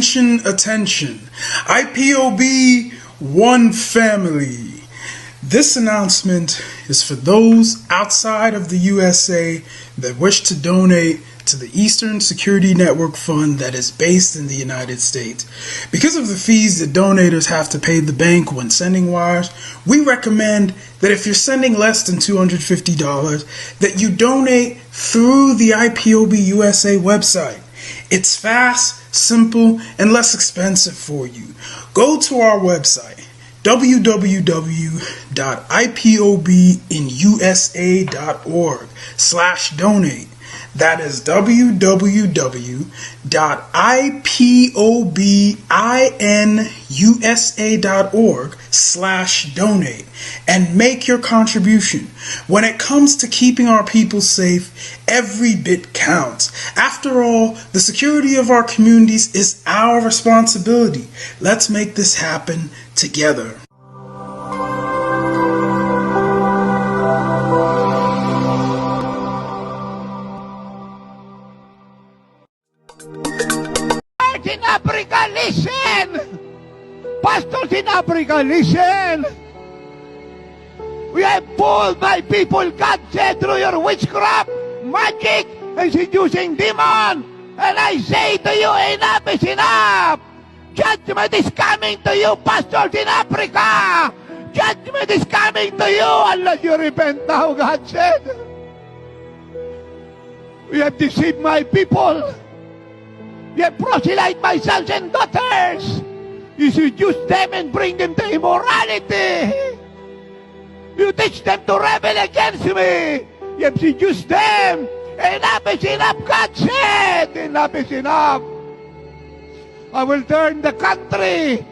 Attention, attention. IPOB One Family. This announcement is for those outside of the USA that wish to donate to the Eastern Security Network Fund that is based in the United States. Because of the fees that donators have to pay the bank when sending wires, we recommend that if you're sending less than $250, that you donate through the IPOB USA website. It's fast, simple, and less expensive for you. Go to our website, www.ipobinusa.org/donate. That is www.ipobinusa.org/donate and make your contribution. When it comes to keeping our people safe, every bit counts. After all, the security of our communities is our responsibility. Let's make this happen together. In Africa, listen! Pastors in Africa, listen! We have pulled my people, God said, through your witchcraft, magic, and seducing demon. And I say to you, enough is enough! Judgment is coming to you, pastors in Africa! Judgment is coming to you unless you repent now, God said. We have deceived my people. You proselyte my sons and daughters. You seduce them and bring them to immorality. You teach them to rebel against me. You have seduced them. Enough is enough, God said. Enough is enough. I will turn the country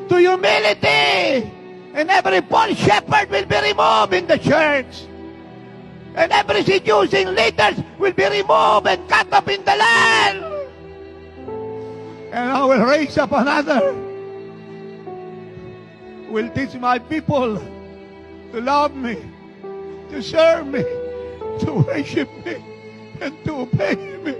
to humility. And every false shepherd will be removed in the church. And every seducing leaders will be removed and cut up in the land. And I will raise up another who will teach my people to love me, to serve me, to worship me, and to obey me.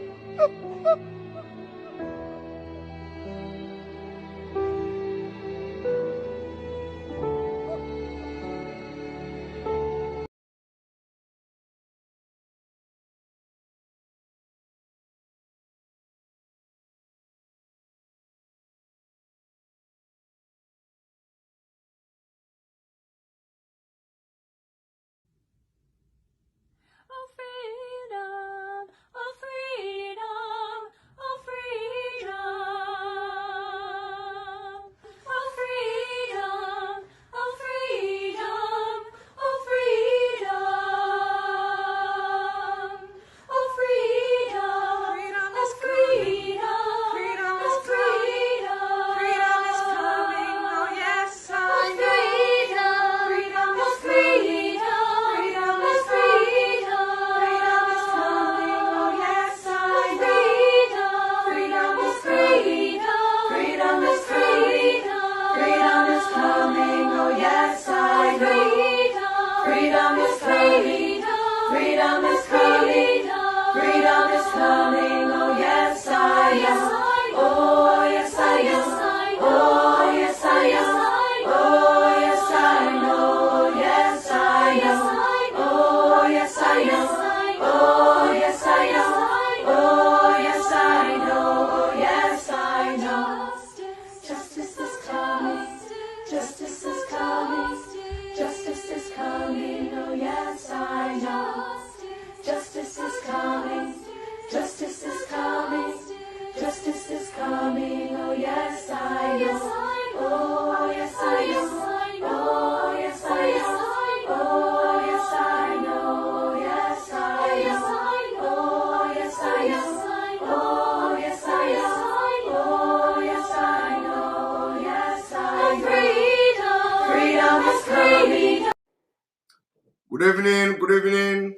Good evening,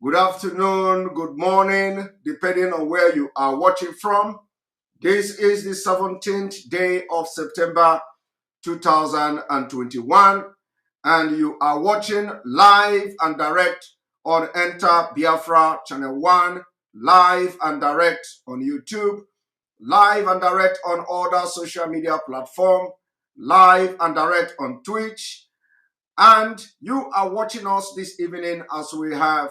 good afternoon, good morning, depending on where you are watching from. This is the 17th day of September 2021, and you are watching live and direct on Enter Biafra Channel 1, live and direct on YouTube, live and direct on other social media platforms, live and direct on Twitch. And you are watching us this evening as we have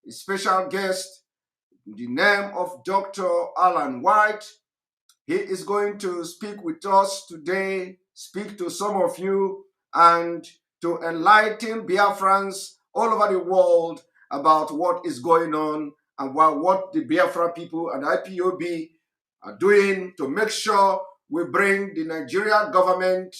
a special guest in the name of Dr. Alan White. He is going to speak with us today, speak to some of you, and to enlighten Biafrans all over the world about what is going on and what the Biafra people and IPOB are doing to make sure we bring the Nigerian government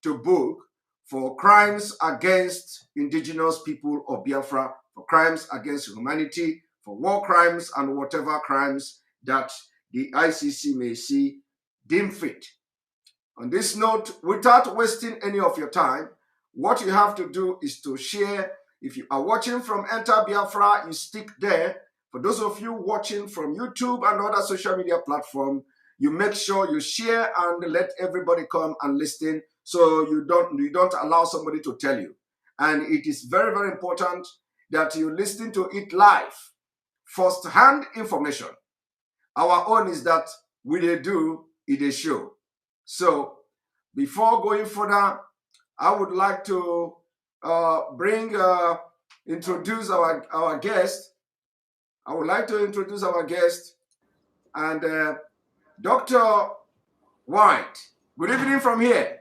to book for crimes against indigenous people of Biafra, for crimes against humanity, for war crimes and whatever crimes that the ICC may see deem fit. On this note, without wasting any of your time, what you have to do is to share. If you are watching from Enter Biafra, you stick there. For those of you watching from YouTube and other social media platforms, you make sure you share and let everybody come and listen, so you don't allow somebody to tell you. And it is very, very important that you listen to it live, first-hand information. Our own is that we do it a show. So before going further, I would like to introduce our guest. I would like to introduce our guest, and Dr. White. Good evening from here.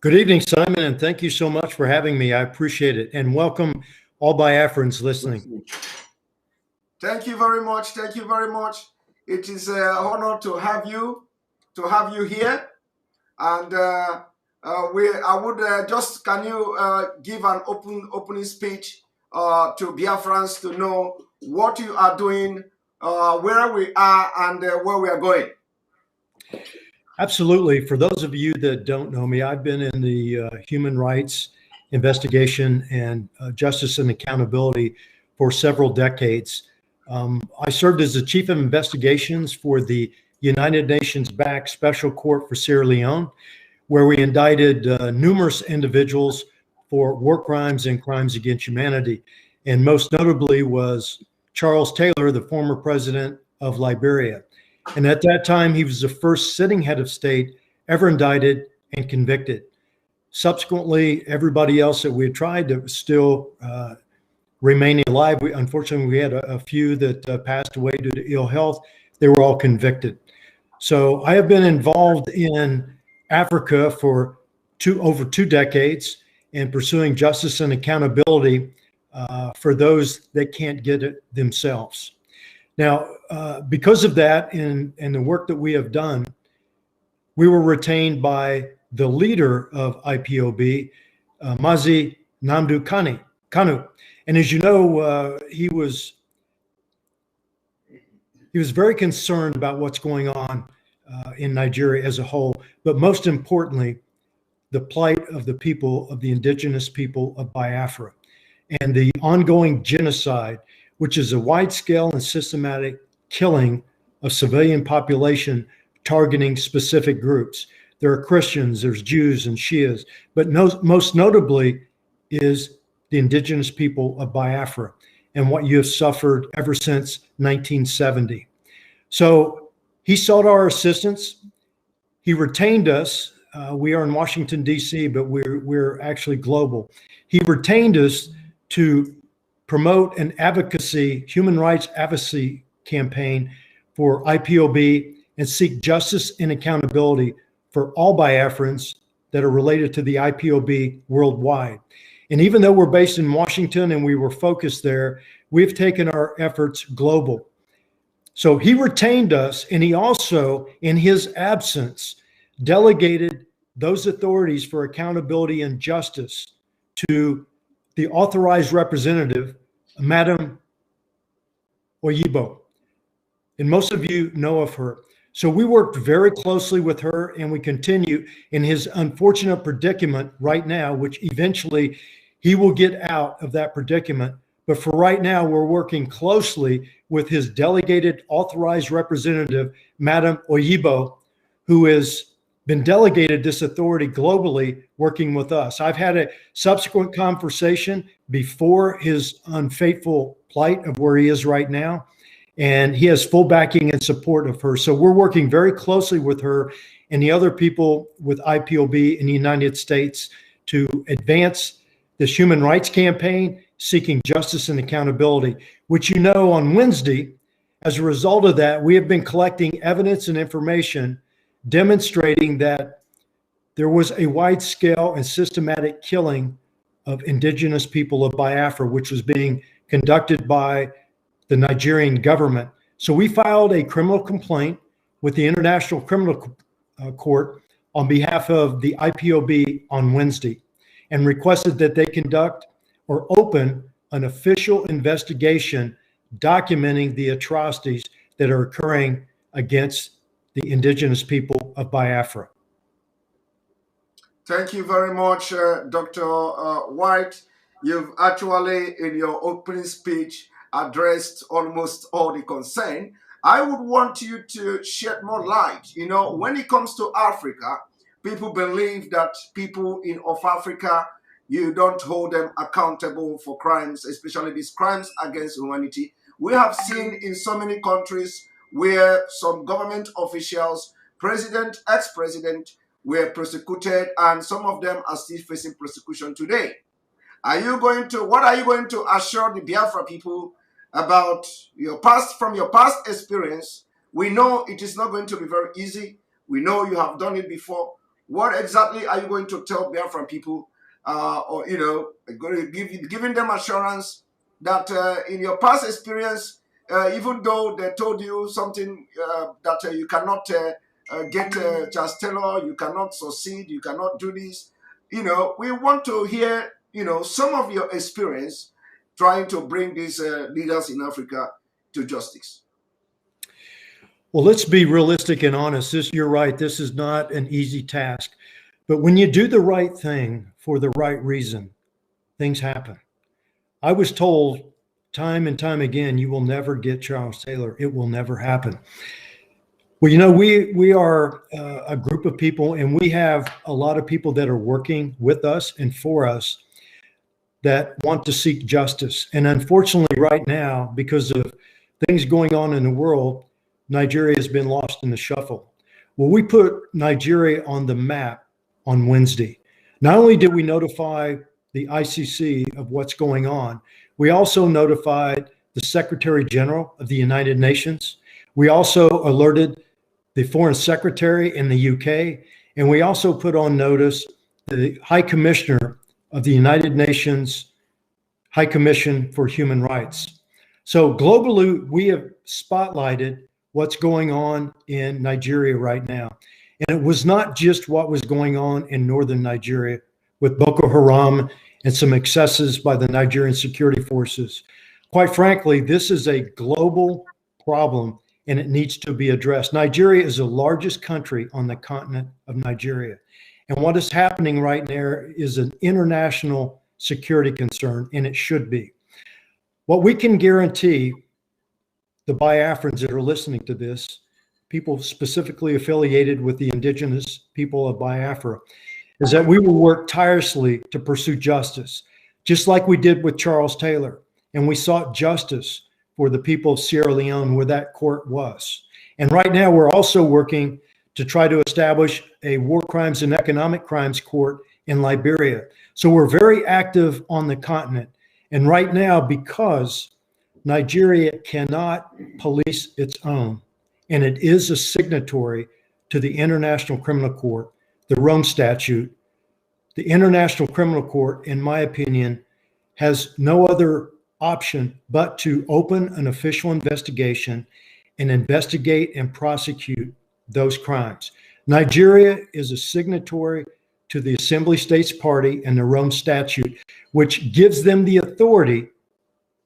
Good evening, Simon, and thank you so much for having me. I appreciate it. And welcome all Biafrans listening. Thank you very much. Thank you very much. It is an honor to have you here. And can you give an opening speech to Biafrans to know what you are doing, where we are, and where we are going? Absolutely. For those of you that don't know me, I've been in the human rights investigation and justice and accountability for several decades. I served as the chief of investigations for the United Nations-backed Special Court for Sierra Leone, where we indicted numerous individuals for war crimes and crimes against humanity. And most notably was Charles Taylor, the former president of Liberia. And at that time, he was the first sitting head of state ever indicted and convicted. Subsequently, everybody else that we had tried that was still remaining alive, unfortunately, we had a few that passed away due to ill health. They were all convicted. So I have been involved in Africa for over two decades in pursuing justice and accountability for those that can't get it themselves. Now, because of that and the work that we have done, we were retained by the leader of IPOB, Mazi Nnamdi Kanu. And as you know, he was very concerned about what's going on in Nigeria as a whole, but most importantly, the plight of the people, of the indigenous people of Biafra, and the ongoing genocide, which is a wide-scale and systematic killing of civilian population targeting specific groups. There are Christians, there's Jews and Shias, but most notably is the indigenous people of Biafra and what you have suffered ever since 1970. So he sought our assistance. He retained us. We are in Washington, D.C., but we're actually global. He retained us to promote an advocacy, human rights advocacy campaign for IPOB and seek justice and accountability for all Biafrans that are related to the IPOB worldwide. And even though we're based in Washington and we were focused there, we've taken our efforts global. So he retained us, and he also, in his absence, delegated those authorities for accountability and justice to the authorized representative, Madam Oyibo. And most of you know of her. So we worked very closely with her, and we continue in his unfortunate predicament right now, which eventually he will get out of that predicament. But for right now, we're working closely with his delegated authorized representative, Madam Oyibo, who has been delegated this authority globally, working with us. I've had a subsequent conversation before his unfaithful plight of where he is right now. and he has full backing and support of her. So we're working very closely with her and the other people with IPOB in the United States to advance this human rights campaign seeking justice and accountability, which, you know, on Wednesday, as a result of that, we have been collecting evidence and information demonstrating that there was a wide-scale and systematic killing of indigenous people of Biafra, which was being conducted by the Nigerian government. So we filed a criminal complaint with the International Criminal Court on behalf of the IPOB on Wednesday and requested that they conduct or open an official investigation documenting the atrocities that are occurring against the indigenous people of Biafra. Thank you very much, Dr. White. You've actually, in your opening speech, addressed almost all the concern. I would want you to shed more light. You know, when it comes to Africa, people believe that people of Africa, you don't hold them accountable for crimes, especially these crimes against humanity. We have seen in so many countries where some government officials, president, ex-president, were persecuted, and some of them are still facing persecution today. What are you going to assure the Biafra people about your past, from your past experience? We know it is not going to be very easy. We know you have done it before. What exactly are you going to tell Biafra people, or, you know, giving them assurance that in your past experience, even though they told you something that you cannot get Charles Taylor, you cannot succeed, you cannot do this, you know, we want to hear, you know, some of your experience trying to bring these leaders in Africa to justice. Well, let's be realistic and honest. You're right. This is not an easy task. But when you do the right thing for the right reason, things happen. I was told time and time again, you will never get Charles Taylor. It will never happen. Well, you know, we are a group of people, and we have a lot of people that are working with us and for us that want to seek justice. And unfortunately, right now, because of things going on in the world, Nigeria has been lost in the shuffle. Well, we put Nigeria on the map on Wednesday. Not only did we notify the ICC of what's going on, we also notified the Secretary General of the United Nations. We also alerted the Foreign Secretary in the UK, and we also put on notice the High Commissioner of the United Nations High Commission for Human Rights. So globally, we have spotlighted what's going on in Nigeria right now. And it was not just what was going on in northern Nigeria with Boko Haram and some excesses by the Nigerian security forces. Quite frankly, this is a global problem and it needs to be addressed. Nigeria is the largest country on the continent of Nigeria. And what is happening right there is an international security concern, and it should be. What we can guarantee the Biafrans that are listening to this, people specifically affiliated with the indigenous people of Biafra, is that we will work tirelessly to pursue justice, just like we did with Charles Taylor. And we sought justice for the people of Sierra Leone where that court was. And right now we're also working to try to establish a war crimes and economic crimes court in Liberia. So we're very active on the continent. And right now, because Nigeria cannot police its own, and it is a signatory to the International Criminal Court, the Rome Statute, the International Criminal Court, in my opinion, has no other option but to open an official investigation and investigate and prosecute those crimes. Nigeria is a signatory to the Assembly States Party and the Rome Statute, which gives them the authority,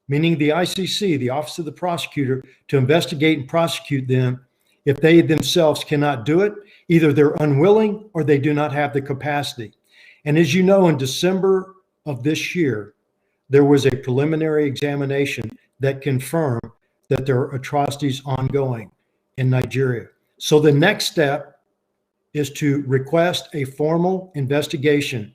meaning the ICC, the Office of the Prosecutor, to investigate and prosecute them if they themselves cannot do it. Either they're unwilling or they do not have the capacity. And as you know, in December of this year, there was a preliminary examination that confirmed that there are atrocities ongoing in Nigeria. So the next step is to request a formal investigation,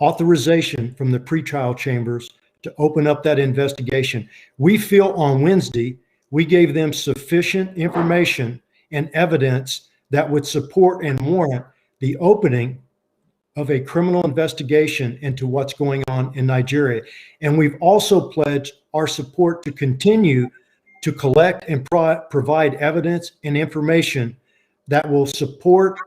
authorization from the pretrial chambers to open up that investigation. We feel on Wednesday we gave them sufficient information and evidence that would support and warrant the opening of a criminal investigation into what's going on in Nigeria. And we've also pledged our support to continue to collect and provide evidence and information that will support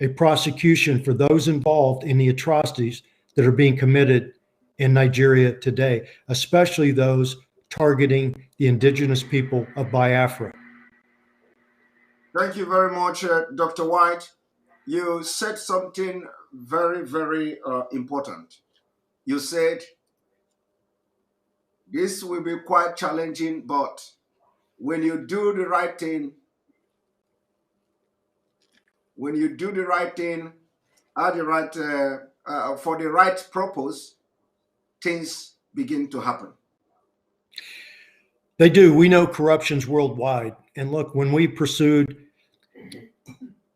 a prosecution for those involved in the atrocities that are being committed in Nigeria today, especially those targeting the indigenous people of Biafra. Thank you very much, Dr. White. You said something very, very important. You said this will be quite challenging, but when you do the right thing, at the right for the right purpose, things begin to happen. They do. We know corruption's worldwide. And look, when we pursued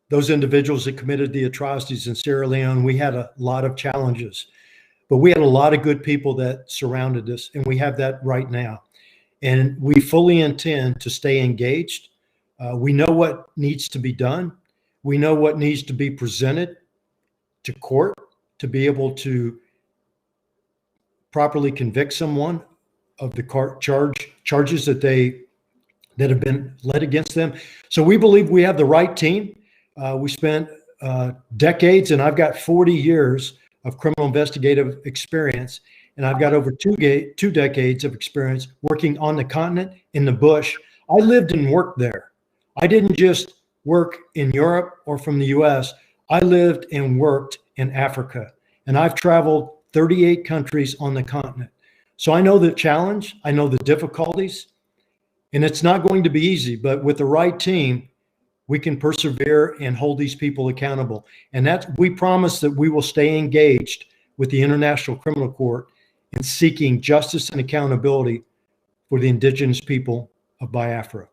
those individuals that committed the atrocities in Sierra Leone, we had a lot of challenges, but we had a lot of good people that surrounded us, and we have that right now. And we fully intend to stay engaged. We know what needs to be done. We know what needs to be presented to court to be able to properly convict someone of the charges that have been led against them. So we believe we have the right team. We spent decades, and I've got 40 years of criminal investigative experience, and I've got over two decades of experience working on the continent, in the bush. I lived and worked there. I didn't just work in Europe or from the US. I lived and worked in Africa, and I've traveled 38 countries on the continent. So I know the challenge, I know the difficulties, and it's not going to be easy, but with the right team, we can persevere and hold these people accountable. And we promise that we will stay engaged with the International Criminal Court in seeking justice and accountability for the indigenous people of Biafra.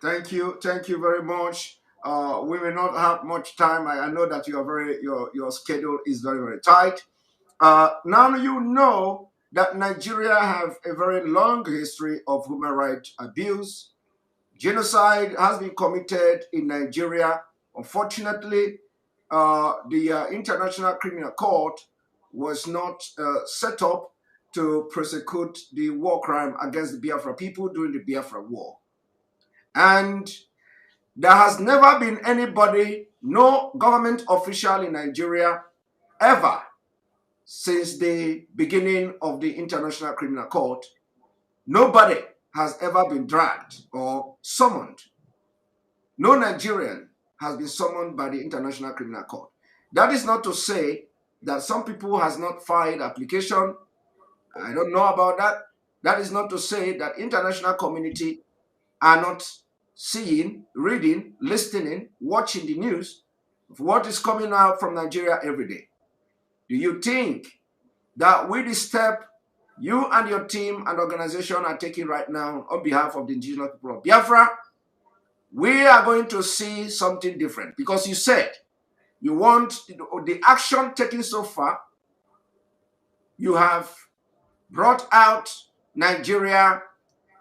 Thank you very much. We may not have much time. I know that your schedule is very, very tight. Now you know that Nigeria have a very long history of human rights abuse. Genocide has been committed in Nigeria. Unfortunately, the International Criminal Court was not set up to prosecute the war crime against the Biafra people during the Biafra War. And there has never been anybody, no government official in Nigeria, ever, since the beginning of the International Criminal Court, nobody has ever been dragged or summoned. No Nigerian has been summoned by the International Criminal Court. That is not to say that some people has not filed application. I don't know about that. That is not to say that international community are not seeing, reading, listening, watching the news of what is coming out from Nigeria every day. Do you think that with the step you and your team and organization are taking right now on behalf of the indigenous people of Biafra, we are going to see something different? Because you said you want the action taken so far, you have brought out Nigeria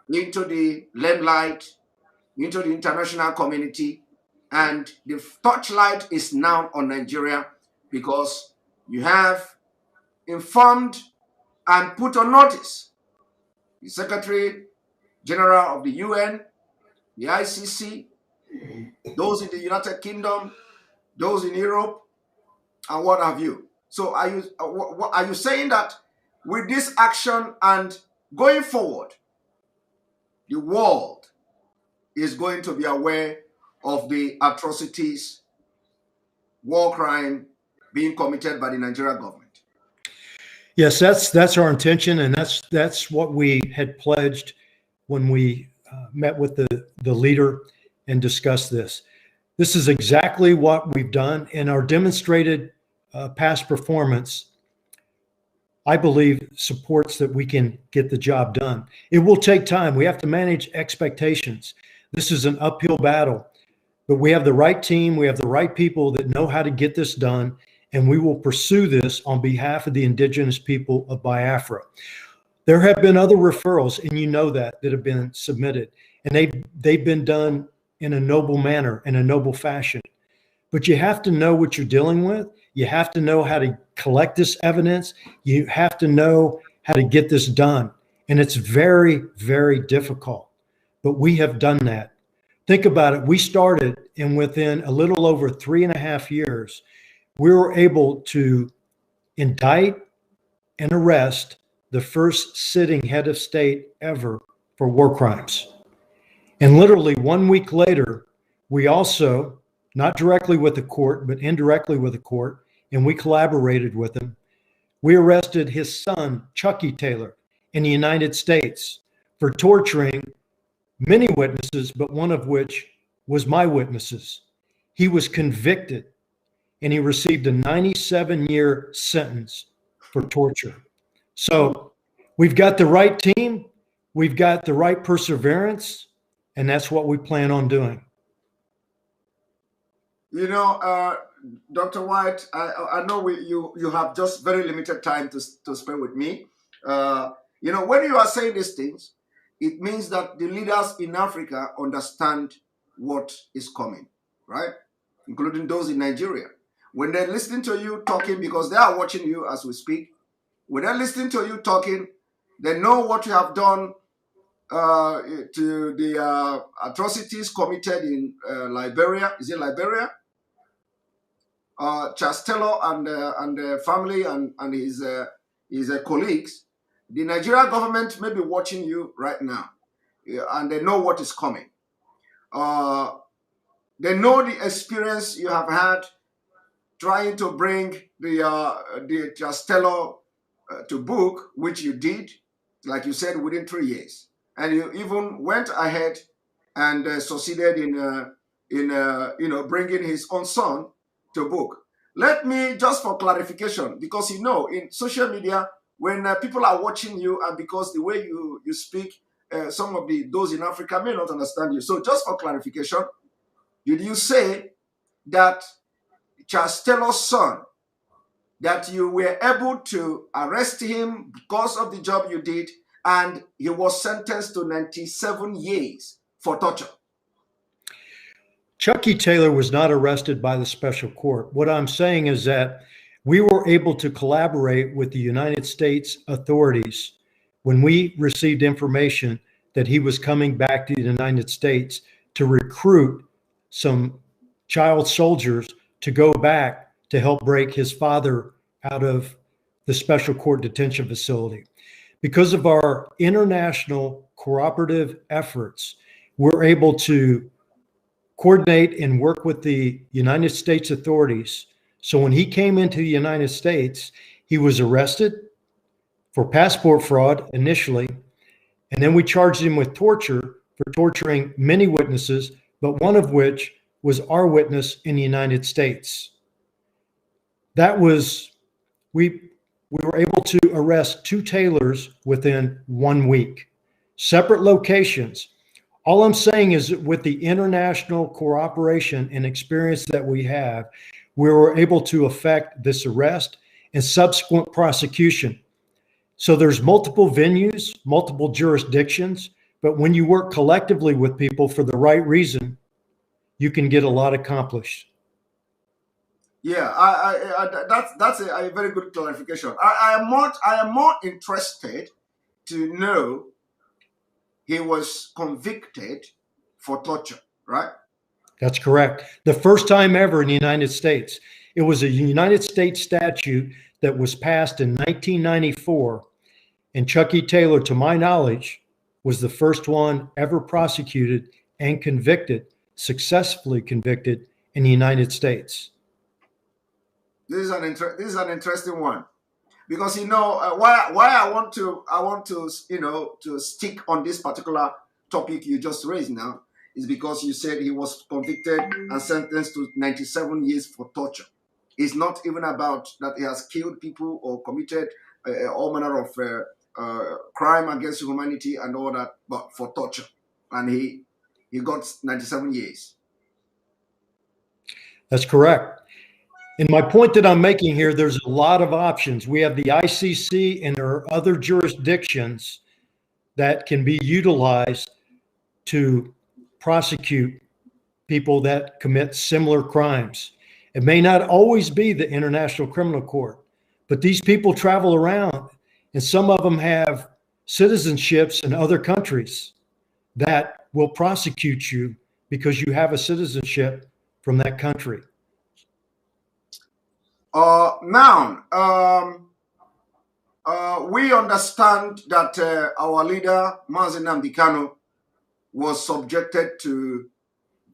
into the limelight, into the international community, and the torchlight is now on Nigeria because you have informed and put on notice the Secretary General of the UN, the ICC, those in the United Kingdom, those in Europe, and what have you. So are you saying that with this action and going forward, the world is going to be aware of the atrocities, war crime being committed by the Nigerian government? Yes, that's our intention, and that's what we had pledged when we met with the leader and discussed this. This is exactly what we've done, and our demonstrated past performance, I believe, supports that we can get the job done. It will take time. We have to manage expectations. This is an uphill battle, but we have the right team. We have the right people that know how to get this done, and we will pursue this on behalf of the indigenous people of Biafra. There have been other referrals, and you know that have been submitted, and they've been done in a noble manner, in a noble fashion. But you have to know what you're dealing with. You have to know how to collect this evidence. You have to know how to get this done. And it's very, very difficult. But we have done that. Think about it. We started, and within a little over 3.5 years, we were able to indict and arrest the first sitting head of state ever for war crimes. And literally 1 week later, we also, not directly with the court, but indirectly with the court, and we collaborated with him, we arrested his son, Chucky Taylor, in the United States for torturing many witnesses, but one of which was my witnesses. He was convicted, and he received a 97-year sentence for torture. So we've got the right team, we've got the right perseverance, and that's what we plan on doing. You know, Dr. White, I know you have just very limited time to spend with me. You know, when you are saying these things, it means that the leaders in Africa understand what is coming, right? Including those in Nigeria. When they're listening to you talking, because they are watching you as we speak, when they're listening to you talking, they know what you have done to the atrocities committed in Liberia. Is it Liberia? Chastello and the family and his colleagues. The Nigerian government may be watching you right now, and they know what is coming. They know the experience you have had trying to bring the Chastello to book, which you did, like you said, within 3 years. And you even went ahead and succeeded in you know, bringing his own son to book. Let me, just for clarification, because you know, in social media, when people are watching you, and because the way you speak, some of those in Africa may not understand you. So just for clarification, did you say that Chastello's son, that you were able to arrest him because of the job you did, and he was sentenced to 97 years for torture? Chucky Taylor was not arrested by the special court. What I'm saying is that we were able to collaborate with the United States authorities when we received information that he was coming back to the United States to recruit some child soldiers to go back to help break his father out of the special court detention facility. Because of our international cooperative efforts, we're able to coordinate and work with the United States authorities. So when he came into the United States, he was arrested for passport fraud initially, and then we charged him with torture for torturing many witnesses, but one of which was our witness in the United States. That was, we were able to arrest 2 Taylors within 1 week, separate locations. All I'm saying is that with the international cooperation and experience that we have, we were able to effect this arrest and subsequent prosecution. So there's multiple venues, multiple jurisdictions, but when you work collectively with people for the right reason, you can get a lot accomplished. Yeah, that's a very good clarification. I am more interested to know he was convicted for torture, right? That's correct. The first time ever in the United States. It was a United States statute that was passed in 1994, and Chucky Taylor, to my knowledge, was the first one ever prosecuted and convicted, successfully convicted in the United States. This is an interesting one, because you know why I want to you know, to stick on this particular topic you just raised now is because you said he was convicted and sentenced to 97 years for torture. It's not even about that he has killed people or committed all manner of crime against humanity and all that, but for torture, and he got 97 years. That's correct. And my point that I'm making here, there's a lot of options. We have the ICC and there are other jurisdictions that can be utilized to prosecute people that commit similar crimes. It may not always be the International Criminal Court, but these people travel around and some of them have citizenships in other countries that will prosecute you because you have a citizenship from that country. Now, we understand that our leader, Mazi Nnamdi Kanu, was subjected to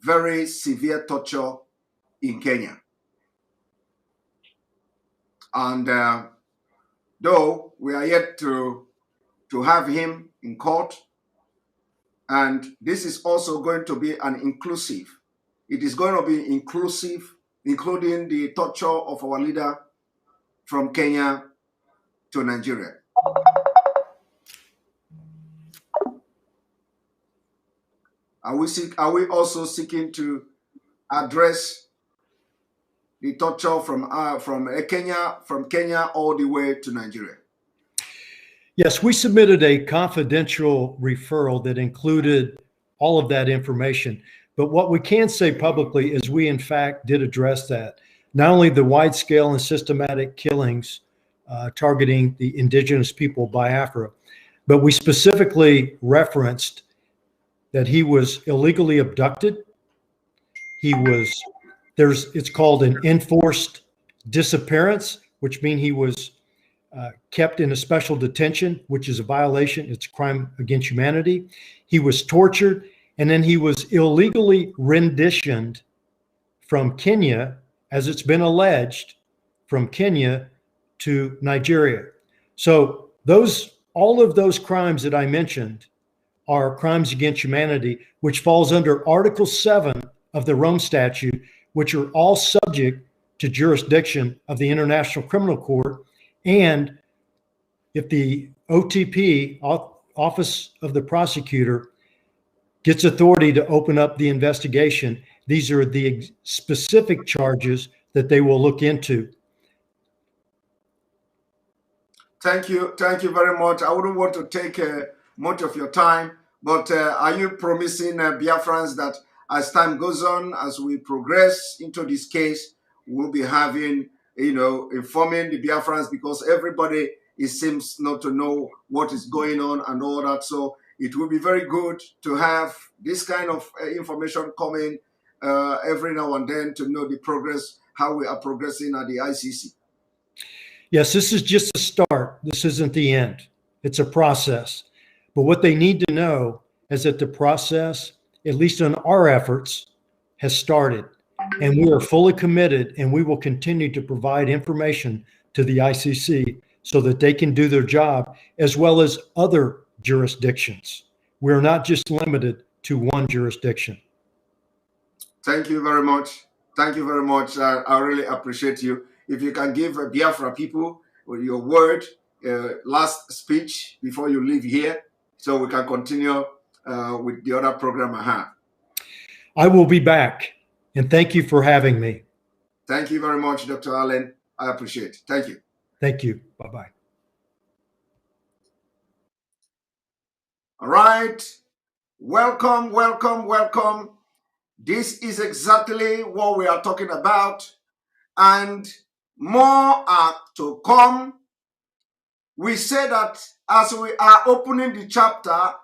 very severe torture in Kenya. And though we are yet to have him in court, and this is also going to be an inclusive. It is going to be inclusive, including the torture of our leader from Kenya to Nigeria. Are we also seeking to address the torture from Kenya all the way to Nigeria? Yes, we submitted a confidential referral that included all of that information. But what we can say publicly is we, in fact, did address that. Not only the wide scale and systematic killings targeting the indigenous people of Biafra, but we specifically referenced that he was illegally abducted. It's called an enforced disappearance, which means he was kept in a special detention, which is a violation. It's a crime against humanity. He was tortured, and then he was illegally renditioned from Kenya, as it's been alleged, from Kenya to Nigeria. So all of those crimes that I mentioned are crimes against humanity, which falls under Article 7 of the Rome Statute, which are all subject to jurisdiction of the International Criminal Court. And if the OTP, Office of the Prosecutor, gets authority to open up the investigation, these are the specific charges that they will look into. Thank you very much. I wouldn't want to take much of your time, but are you promising Biafrans that as time goes on, as we progress into this case, we'll be having, informing the Biafrans, because everybody seems not to know what is going on and all that. So it will be very good to have this kind of information coming every now and then to know the progress, how we are progressing at the ICC. Yes, this is just a start. This isn't the end. It's a process. But what they need to know is that the process, at least in our efforts, has started. And we are fully committed, and we will continue to provide information to the ICC so that they can do their job, as well as other jurisdictions. We're not just limited to one jurisdiction. Thank you very much. Thank you very much. I really appreciate you. If you can give Biafra people your word, last speech before you leave here, so we can continue with the other program I have. I will be back, and thank you for having me. Thank you very much, Dr. Allen. I appreciate it. Thank you. Thank you. Bye-bye. All right. Welcome, welcome, welcome. This is exactly what we are talking about, and more are to come. We say that as we are opening the chapter,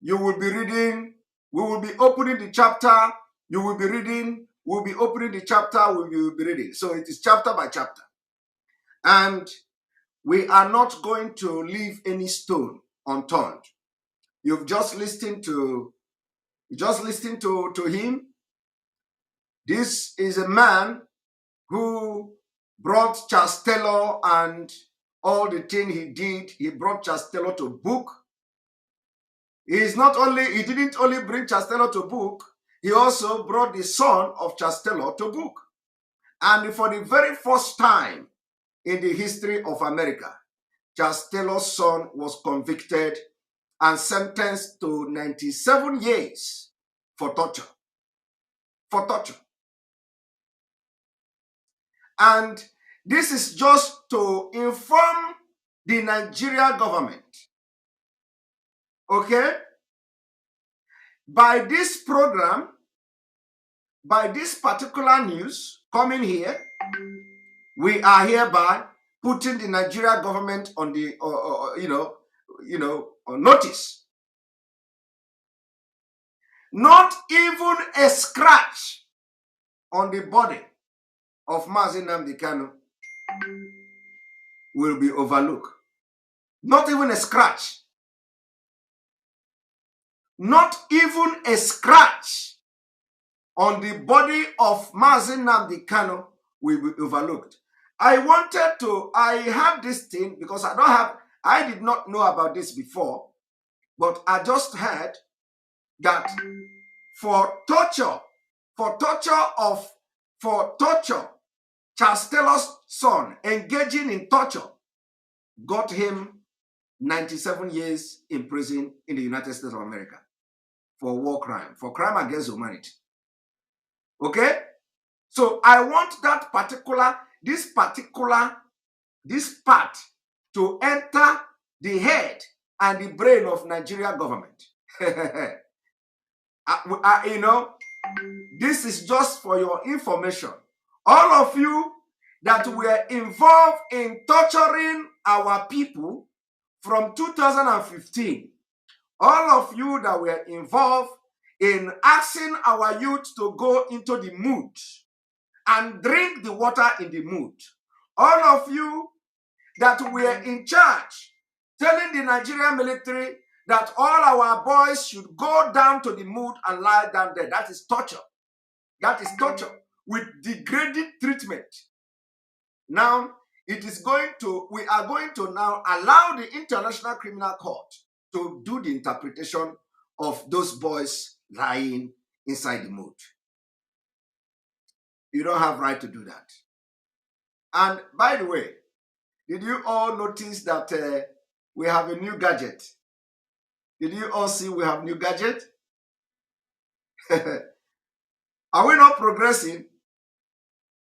you will be reading. We will be opening the chapter. You will be reading. We'll be opening the chapter. We will be reading. So it is chapter by chapter. And we are not going to leave any stone unturned. You've just listened to him. This is a man who brought Chastello and all the thing he did. He brought Chastello to book. He didn't only bring Chastello to book, he also brought the son of Chastello to book. And for the very first time in the history of America, Chastello's son was convicted and sentenced to 97 years for torture. And this is just to inform the Nigeria government. Okay? By this program, by this particular news coming here, we are hereby putting the Nigeria government on the, on notice. Not even a scratch on the body of Mazi Nnamdi Kanu will be overlooked. Not even a scratch. Not even a scratch on the body of Mazi Nnamdi Kanu will be overlooked. I have this thing because I did not know about this before, but I just heard that for torture, Charles Taylor's son engaging in torture got him 97 years in prison in the United States of America for war crime, for crime against humanity. Okay? So I want this part to enter the head and the brain of Nigeria government. This is just for your information. All of you that were involved in torturing our people from 2015, all of you that were involved in asking our youth to go into the mood and drink the water in the mood, all of you that were in charge telling the Nigerian military that all our boys should go down to the mood and lie down there. That is torture. That is torture with degrading treatment. Now, we are going to now allow the International Criminal Court to do the interpretation of those boys lying inside the mood. You don't have right to do that. And by the way, did you all notice that we have a new gadget? Did you all see we have new gadget? Are we not progressing?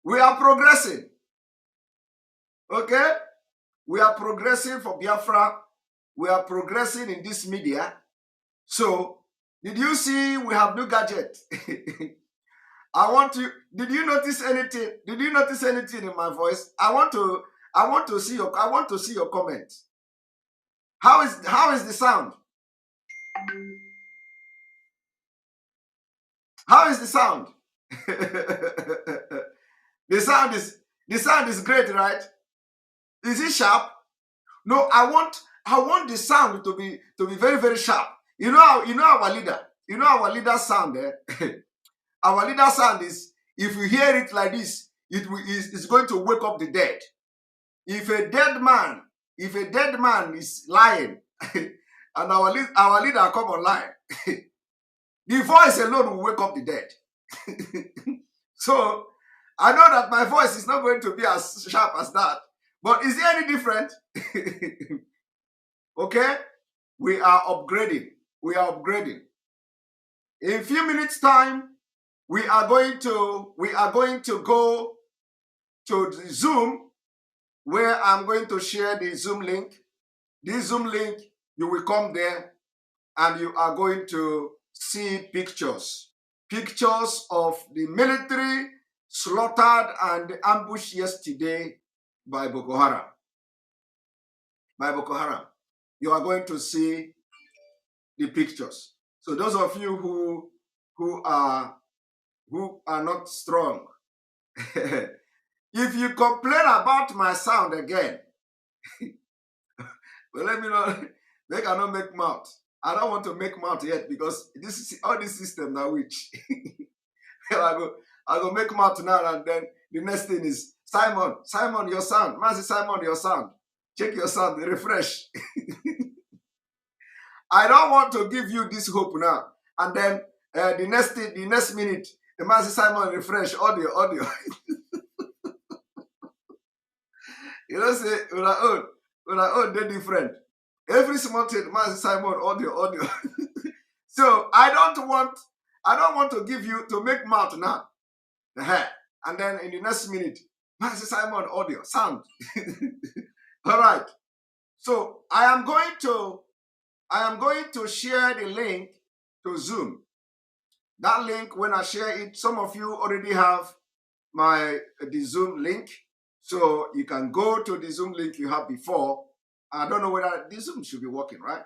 We are progressing. Okay? We are progressing for Biafra. We are progressing in this media. So, did you see we have new gadget? Did you notice anything? Did you notice anything in my voice? I want to see your comments. How is the sound? How is the sound? The sound is great, right? Is it sharp? No, I want the sound to be very, very sharp. You know our leader. You know our leader's sound there. Our leader's sound is, if you hear it like this, it's going to wake up the dead. If a dead man is lying, and our leader come online, the voice alone will wake up the dead. So I know that my voice is not going to be as sharp as that, but is there any different? Okay, we are upgrading. We are upgrading. In a few minutes' time, we are going to go to the Zoom, where I'm going to share the Zoom link. This Zoom link, you will come there and you are going to see pictures of the military slaughtered and ambushed yesterday by Boko Haram. You are going to see the pictures. So those of you who are not strong, if you complain about my sound again, well, let me know. They cannot make mouth. I don't want to make mouth yet because all this system now which I go make mouth now, and then the next thing is Simon, your sound. Mazi Simon, your sound. Check your sound, refresh. I don't want to give you this hope now. And then the next minute, the Mazi Simon refresh audio. You know, say, una own, they're different. Every small thing, Mazi Simon, audio. So I don't want to give you to make mouth now. And then in the next minute, Pastor Simon audio, sound. All right. So I am going to share the link to Zoom. That link, when I share it, some of you already have the Zoom link. So you can go to the Zoom link you have before. I don't know whether the Zoom should be working, right?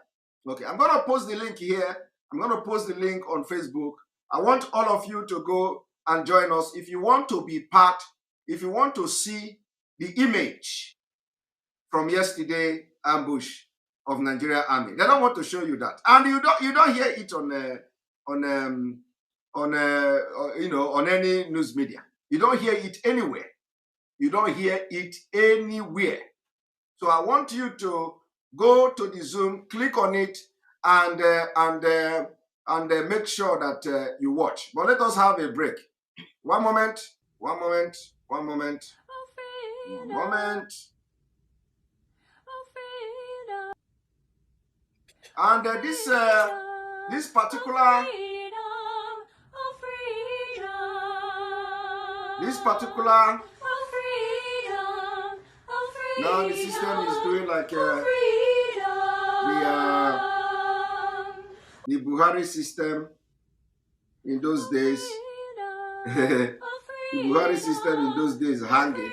Okay, I'm going to post the link here. I'm going to post the link on Facebook. I want all of you to go and join us. If you want to be part, if you want to see the image from yesterday ambush of Nigeria Army, they don't want to show you that, and you don't hear it on any news media. You don't hear it anywhere. You don't hear it anywhere. So I want you to go to the Zoom, click on it, and make sure that you watch. But let us have a break. One moment. And this particular now the system is doing like the Buhari system in those days. The Buhari system in those days hanging.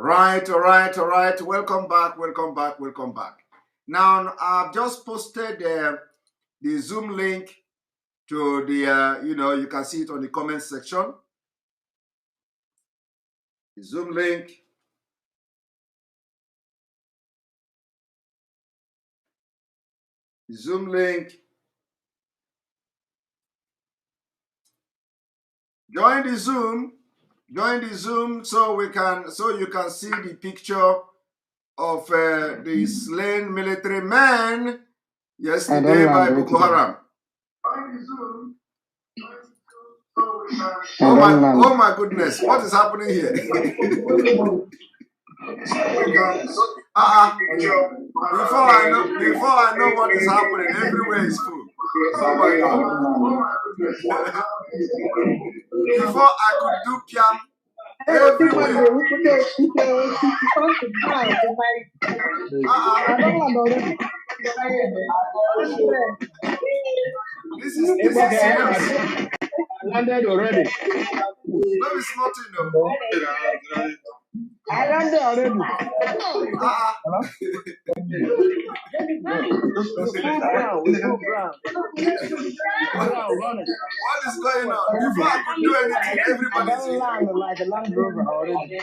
All right. Welcome back. Now, I've just posted the Zoom link to the, you can see it on the comment section. The Zoom link. Join the Zoom so you can see the picture of the slain military men yesterday by Boko Haram. Oh my goodness, what is happening here? Before I know what is happening, everywhere is full. Oh my God. Before I could do piam, everywhere. This is serious. I landed already. Let me smart I landed already. What is going on? Before I could do anything, everybody's here. Like a Land Rover already.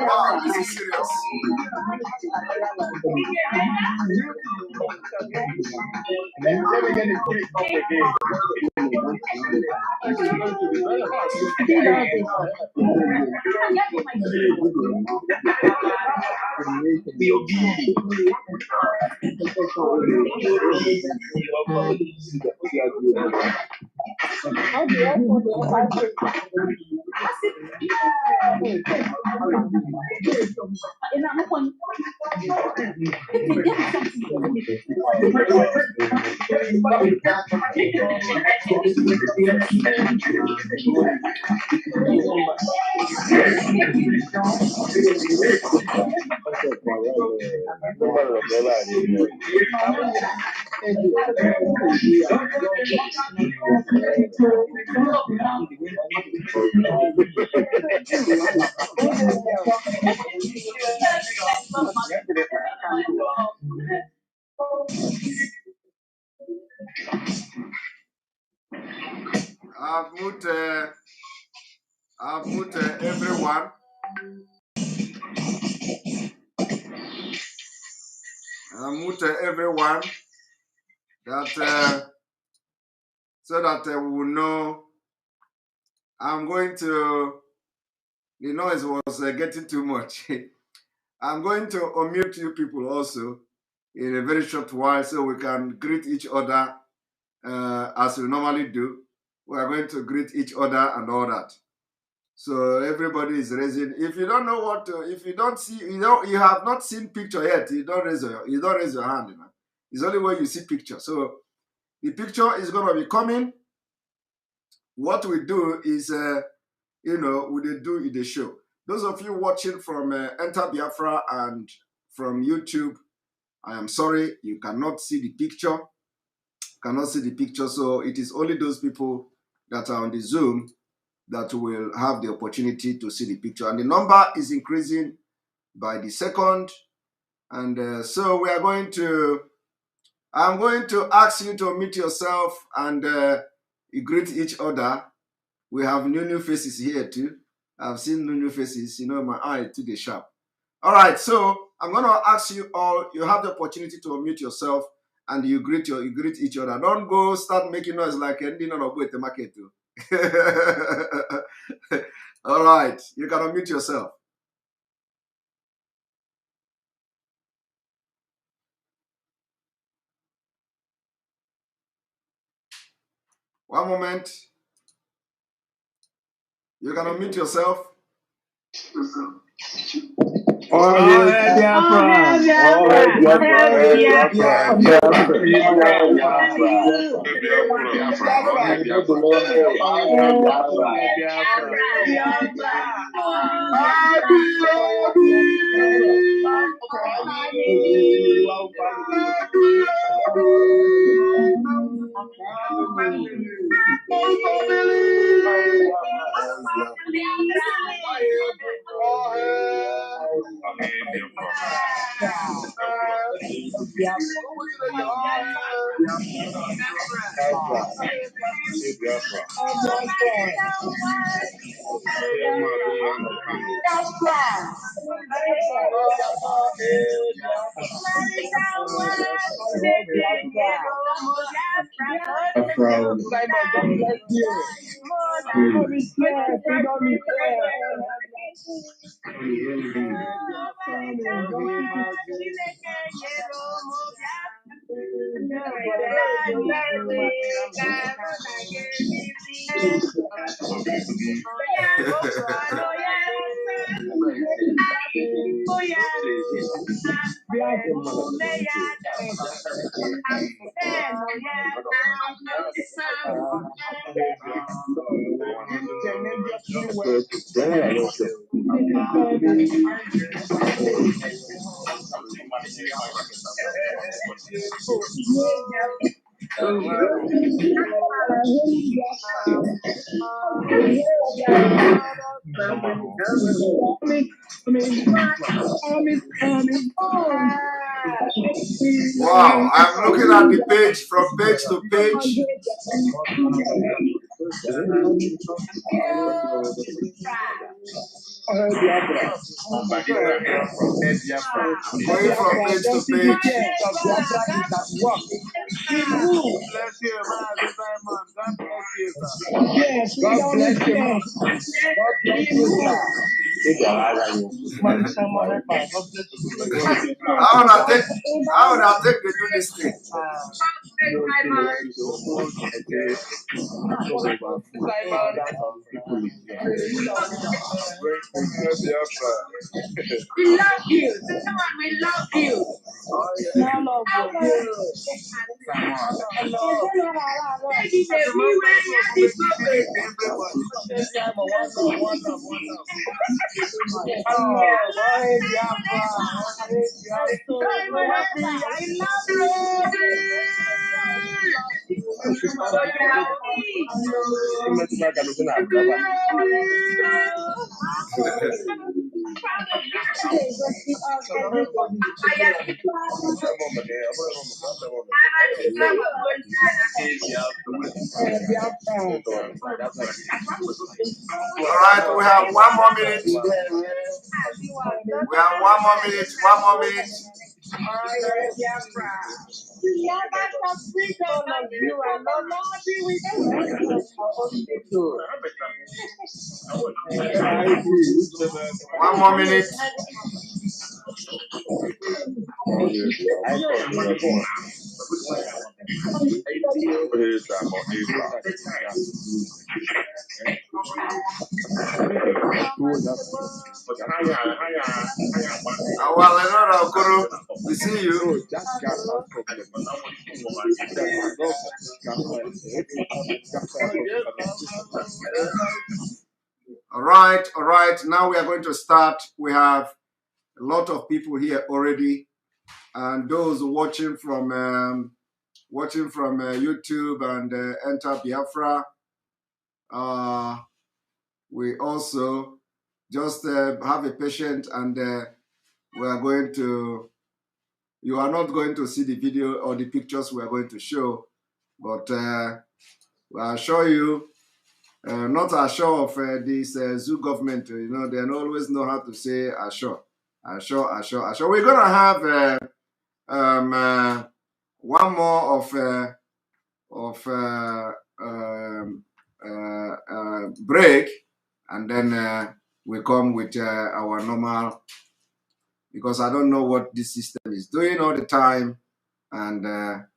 Wow, this is serious. I've moved everyone. I've moved everyone that so that we will know. I'm going to. The noise was getting too much. I'm going to unmute you people also in a very short while so we can greet each other as we normally do. We are going to greet each other and all that. So everybody is raising. If you don't know what to, if you don't see, you have not seen picture yet, you don't raise your hand. You know? It's only when you see picture. So the picture is going to be coming. What we do is, we do in the show. Those of you watching from Enter Biafra and from YouTube, I am sorry, you cannot see the picture. So it is only those people that are on the Zoom that will have the opportunity to see the picture. And the number is increasing by the second. And so I'm going to ask you to meet yourself and greet each other. We have new faces here too. I've seen new faces, my eye to the sharp. All right, so I'm going to ask you all, you have the opportunity to unmute yourself and you greet each other. Don't go start making noise like ending on a boat the market too. All right, you can unmute yourself. One moment. You can unmute yourself. Wow, I'm looking at the page from page to page. Going from page to page. God bless you, man. God bless you, sir. How would I take to do this thing? We love you. We love you. None of you. All right, we have 1 more minute. We have 1 more minute. 1 more minute. One more minute. Well, another Okoro, we see you. All right. Now we are going to start. We have a lot of people here already, and those watching from YouTube and Enter Biafra. We also just have a patient, and we are going to. You are not going to see the video or the pictures we are going to show, but we assure you. Not assure of this zoo government, you know, they always know how to say assure. We're gonna have one more of break, and then we come with our normal, because I don't know what this system is doing all the time, and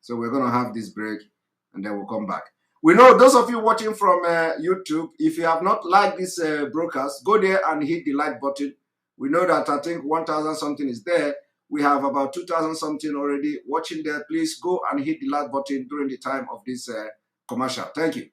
so we're gonna have this break, and then we'll come back. We know those of you watching from YouTube, if you have not liked this broadcast, go there and hit the like button. We know that I think 1,000 something is there. We have about 2,000 something already watching there. Please go and hit the like button during the time of this commercial. Thank you.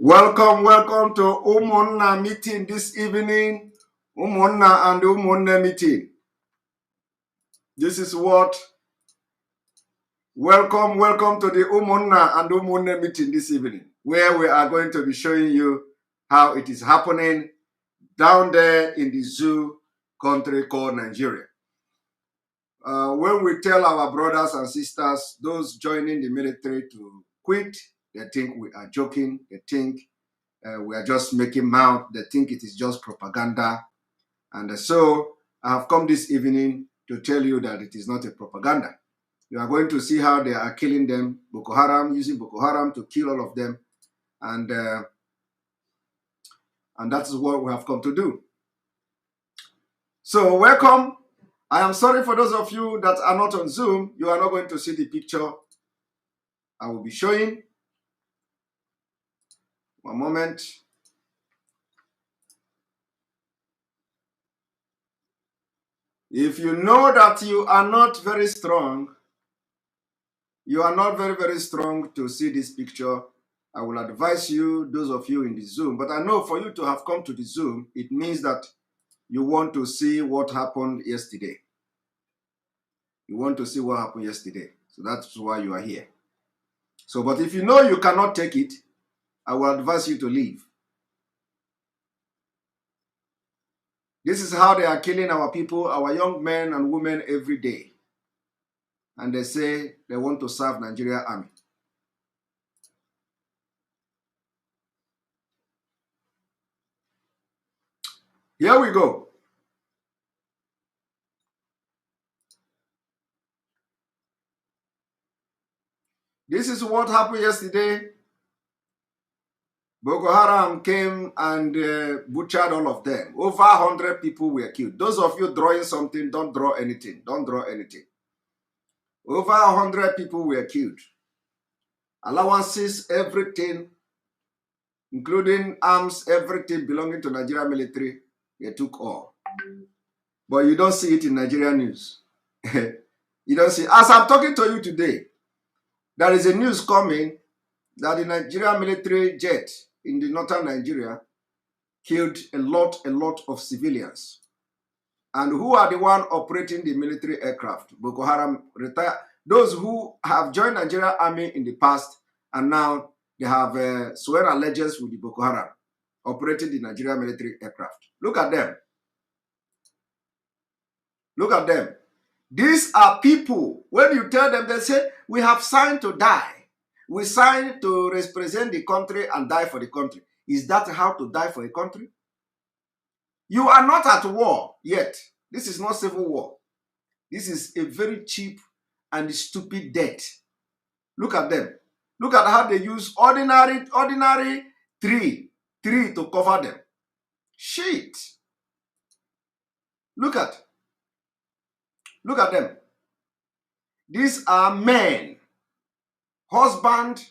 Welcome to Umunna meeting this evening. Umunna and Umunna meeting. This is what. Welcome to the Umunna and Umunna meeting this evening, where we are going to be showing you how it is happening down there in the zoo country called Nigeria. When we tell our brothers and sisters, those joining the military, to quit, they think we are joking. They think we are just making mouth. They think it is just propaganda. And so I have come this evening to tell you that it is not a propaganda. You are going to see how they are killing them, Boko Haram, using Boko Haram to kill all of them. And that is what we have come to do. So welcome. I am sorry for those of you that are not on Zoom. You are not going to see the picture I will be showing. One moment. If you know that you are not very strong, you are not very strong to see this picture, I will advise you, those of you in the Zoom. But I know for you to have come to the Zoom, it means that you want to see what happened yesterday. You want to see what happened yesterday. So that's why you are here. So, but if you know you cannot take it, I will advise you to leave. This is how they are killing our people, our young men and women every day. And they say they want to serve Nigeria Army. Here we go. This is what happened yesterday. Boko Haram came and butchered all of them. Over 100 people were killed. Those of you drawing something, don't draw anything. Don't draw anything. Over 100 people were killed. Allowances, everything, including arms, everything belonging to Nigeria military, they took all. But you don't see it in Nigerian news. You don't see. As I'm talking to you today, there is a news coming that the Nigerian military jet in the northern Nigeria killed a lot of civilians. And who are the one operating the military aircraft? Boko Haram retired. Those who have joined Nigeria Army in the past, and now they have sworn allegiance with the Boko Haram, operating the Nigeria military aircraft. Look at them. Look at them. These are people, when you tell them, they say, we have signed to die. We signed to represent the country and die for the country. Is that how to die for a country? You are not at war yet. This is not civil war. This is a very cheap and stupid death. Look at them. Look at how they use ordinary tree to cover them. Shit. Look at them. These are men, husband,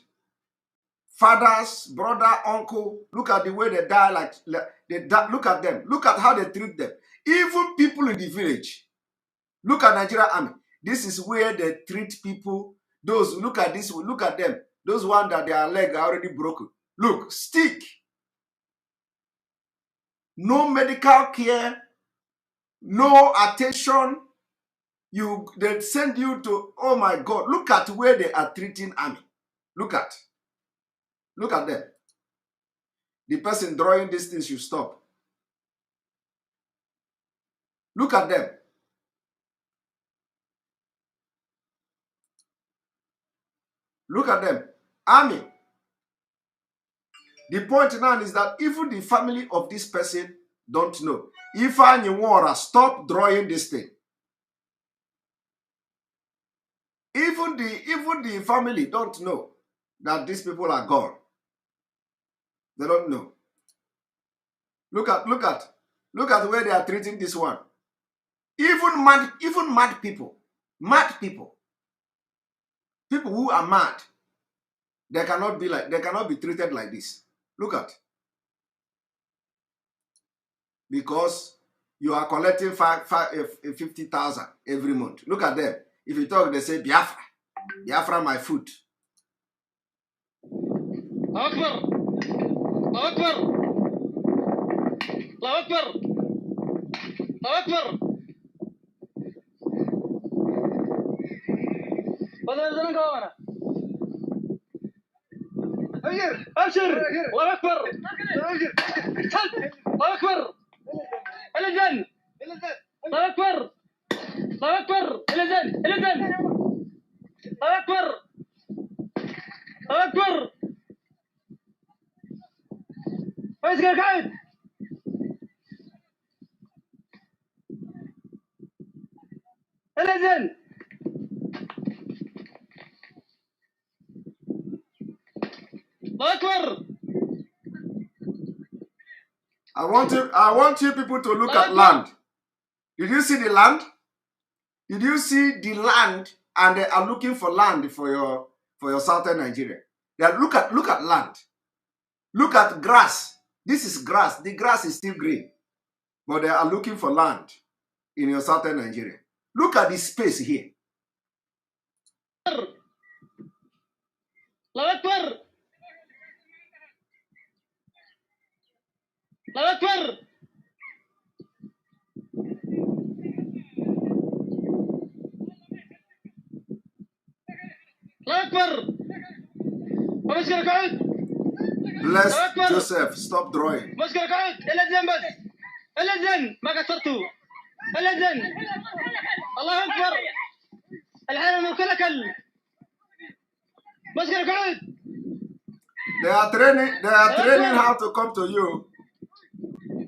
fathers, brother, uncle. Look at the way they die. Like they die. Look at them. Look at how they treat them. Even people in the village. Look at Nigeria Army. This is where they treat people. Those, look at this. Look at them. Those ones that their leg are already broken. Look, stick. No medical care. No attention. They send you to, oh my God, look at where they are treating army. Look at them. The person drawing these things should stop. Look at them. Look at them. Army. The point now is that even the family of this person don't know. If Anyuwara, stop drawing this thing. Even the family don't know that these people are gone. They don't know. Look at where they are treating this one. Even mad people. People who are mad. They cannot be treated like this. Look at. Because you are collecting 50,000 every month. Look at them. If you talk, they say Biafra. Biafra, my food. الله أكبر الله أكبر الله أكبر بدل زمان كوانا أبشر الله أكبر الله أكبر الأذان الله أكبر الله أكبر الأذان الله أكبر الله أكبر اسكت قاعد الأذان الله أكبر I want you people to look at land. Did you see the land? Did you see the land? And they are looking for land for your southern Nigeria. They are, look at land. Look at grass. This is grass. The grass is still green. But they are looking for land in your southern Nigeria. Look at the space here. الله أكبر الله أكبر الله أكبر ومسكرك عود Bless Joseph. Stop drawing. مسكرك عود الأذان بس الأذان ما كسرته الأذان الله أكبر الحين من كل كل مسكرك عود They are training how to come to you.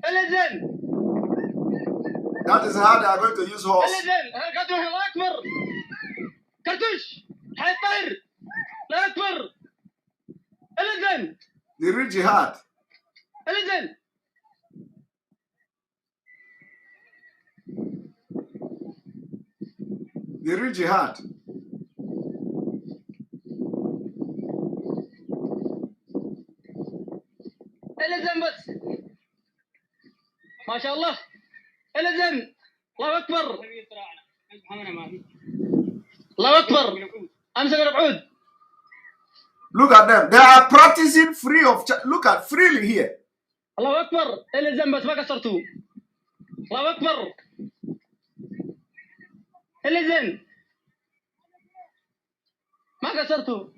الأذان That is how they are going to use horse. الأذان قدره الله أكبر كرتوش حي الطير الله أكبر الأذان The real jihad. الأذان The real jihad. الأذان بس ما شاء الله الأذان الله أكبر الله أكبر أمسك العود Look at them. They are practicing free of charge. Look at freely here. الله أكبر الأذان بس ما كسرته الله أكبر الأذان ما كسرته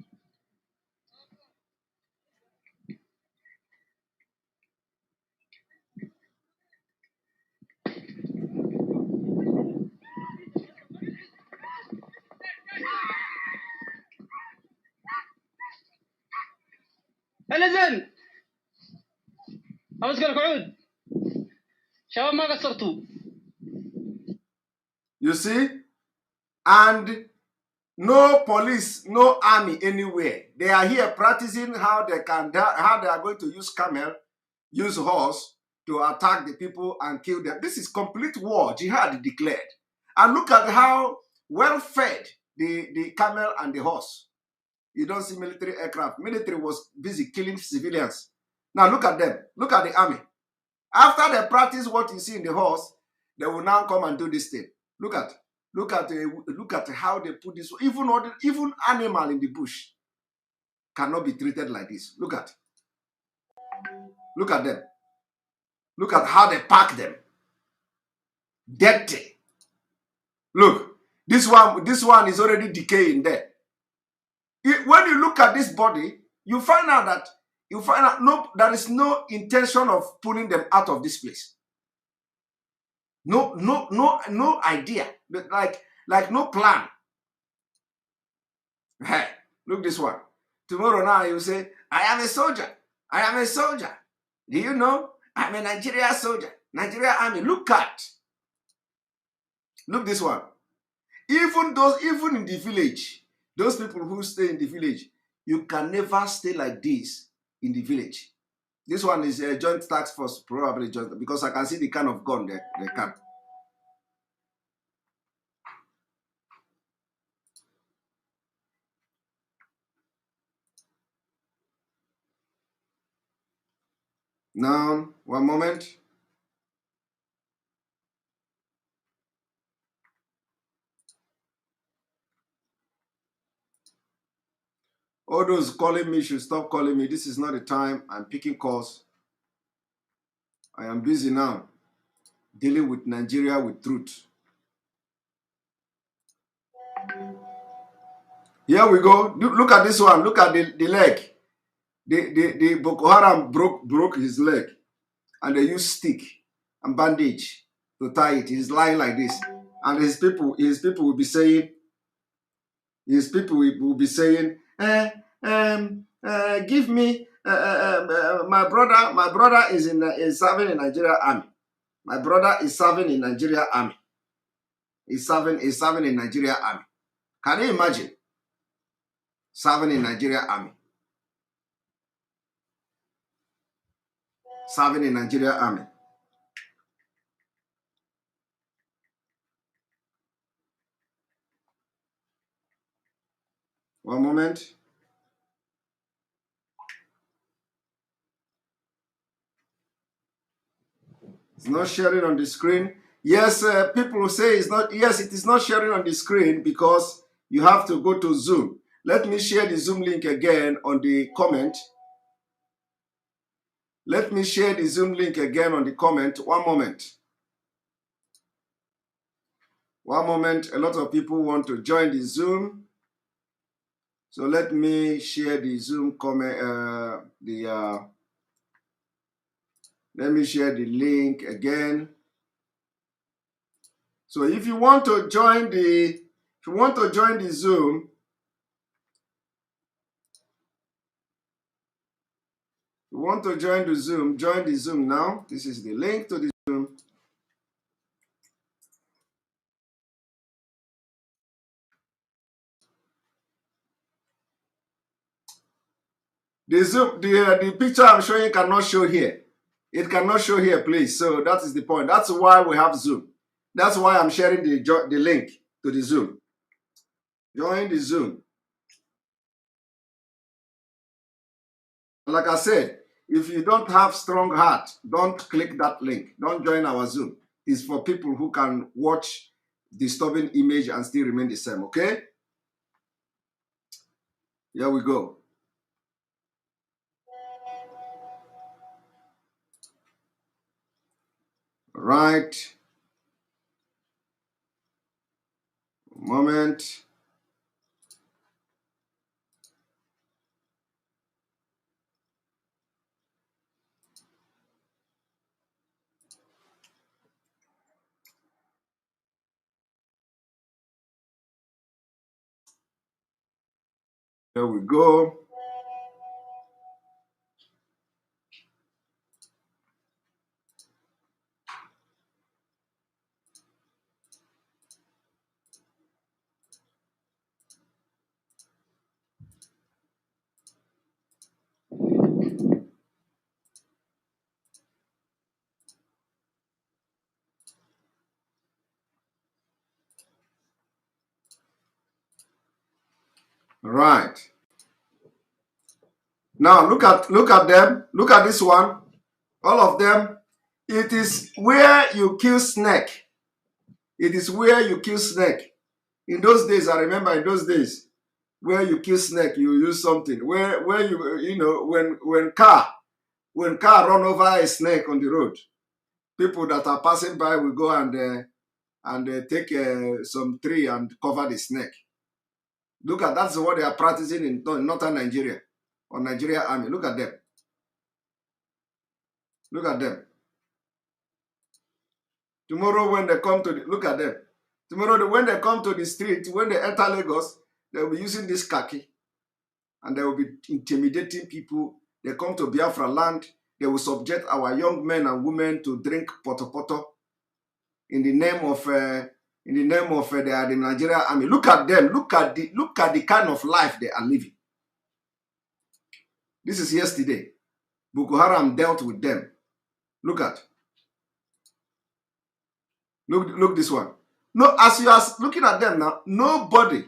الأذان أمسك القعود شباب ما قصرتوا You see? And no police, no army anywhere. They are here practicing how they are going to use camel, use horse to attack the people and kill them. This is complete war, jihad declared. And look at how well fed the camel and the horse. You don't see military aircraft. Military was busy killing civilians. Now look at them. Look at the army. After they practice what you see in the horse, they will now come and do this thing. Look at how they put this. Even animal in the bush cannot be treated like this. Look at them. Look at how they pack them. Dirty. Look, this one is already decaying there. When you look at this body, you find out there is no intention of pulling them out of this place. No idea. Like no plan. Hey, look this one. Tomorrow now you say, I am a soldier. I am a soldier. Do you know? I'm a Nigeria soldier. Nigeria army. Look this one. Even in the village, those people who stay in the village, you can never stay like this in the village. This one is a joint task force, probably joint, because I can see the kind of gun they can. Now, one moment. All those calling me should stop calling me. This is not the time. I'm picking calls. I am busy now, dealing with Nigeria with truth. Here we go. Look at this one. Look at the leg. The Boko Haram broke his leg, and they used stick and bandage to tie it. He's lying like this, and his people will be saying, give me my brother is serving in Nigeria army. My brother is serving in Nigeria army. He's serving in Nigeria army. Can you imagine serving in Nigeria army? Serving in Nigeria army. One moment. It's not sharing on the screen. Yes, people will say it's not. Yes, it is not sharing on the screen because you have to go to Zoom. Let me share the Zoom link again on the comment. Let me share the Zoom link again on the comment. One moment. One moment. A lot of people want to join the Zoom. So let me share the Zoom comment. Let me share the link again. So if you want to join the Zoom, join the Zoom now. This is the link to the Zoom. The picture I'm showing cannot show here. It cannot show here, please. So that is the point. That's why we have Zoom. That's why I'm sharing the link to the Zoom. Join the Zoom. Like I said, if you don't have strong heart, don't click that link. Don't join our Zoom. It's for people who can watch disturbing image and still remain the same, okay? Here we go. Right. Moment. Here we go. Right. Now look at them. Look at this one. All of them. It is where you kill snake. It is where you kill snake. In those days, I remember in those days, where you kill snake, you use something. Where when car run over a snake on the road, people that are passing by will go and take some tree and cover the snake. Look at that's what they are practicing in northern Nigeria or Nigeria army. Look at them. Look at them. Tomorrow when they come to look at them. Tomorrow when they come to the street, when they enter Lagos, they will be using this khaki and they will be intimidating people. They come to Biafra land, they will subject our young men and women to drink poto in the name of the Nigeria army. Look at them. Look at the kind of life they are living. This is yesterday. Boko Haram dealt with them. Look this one. No, as you are looking at them now, nobody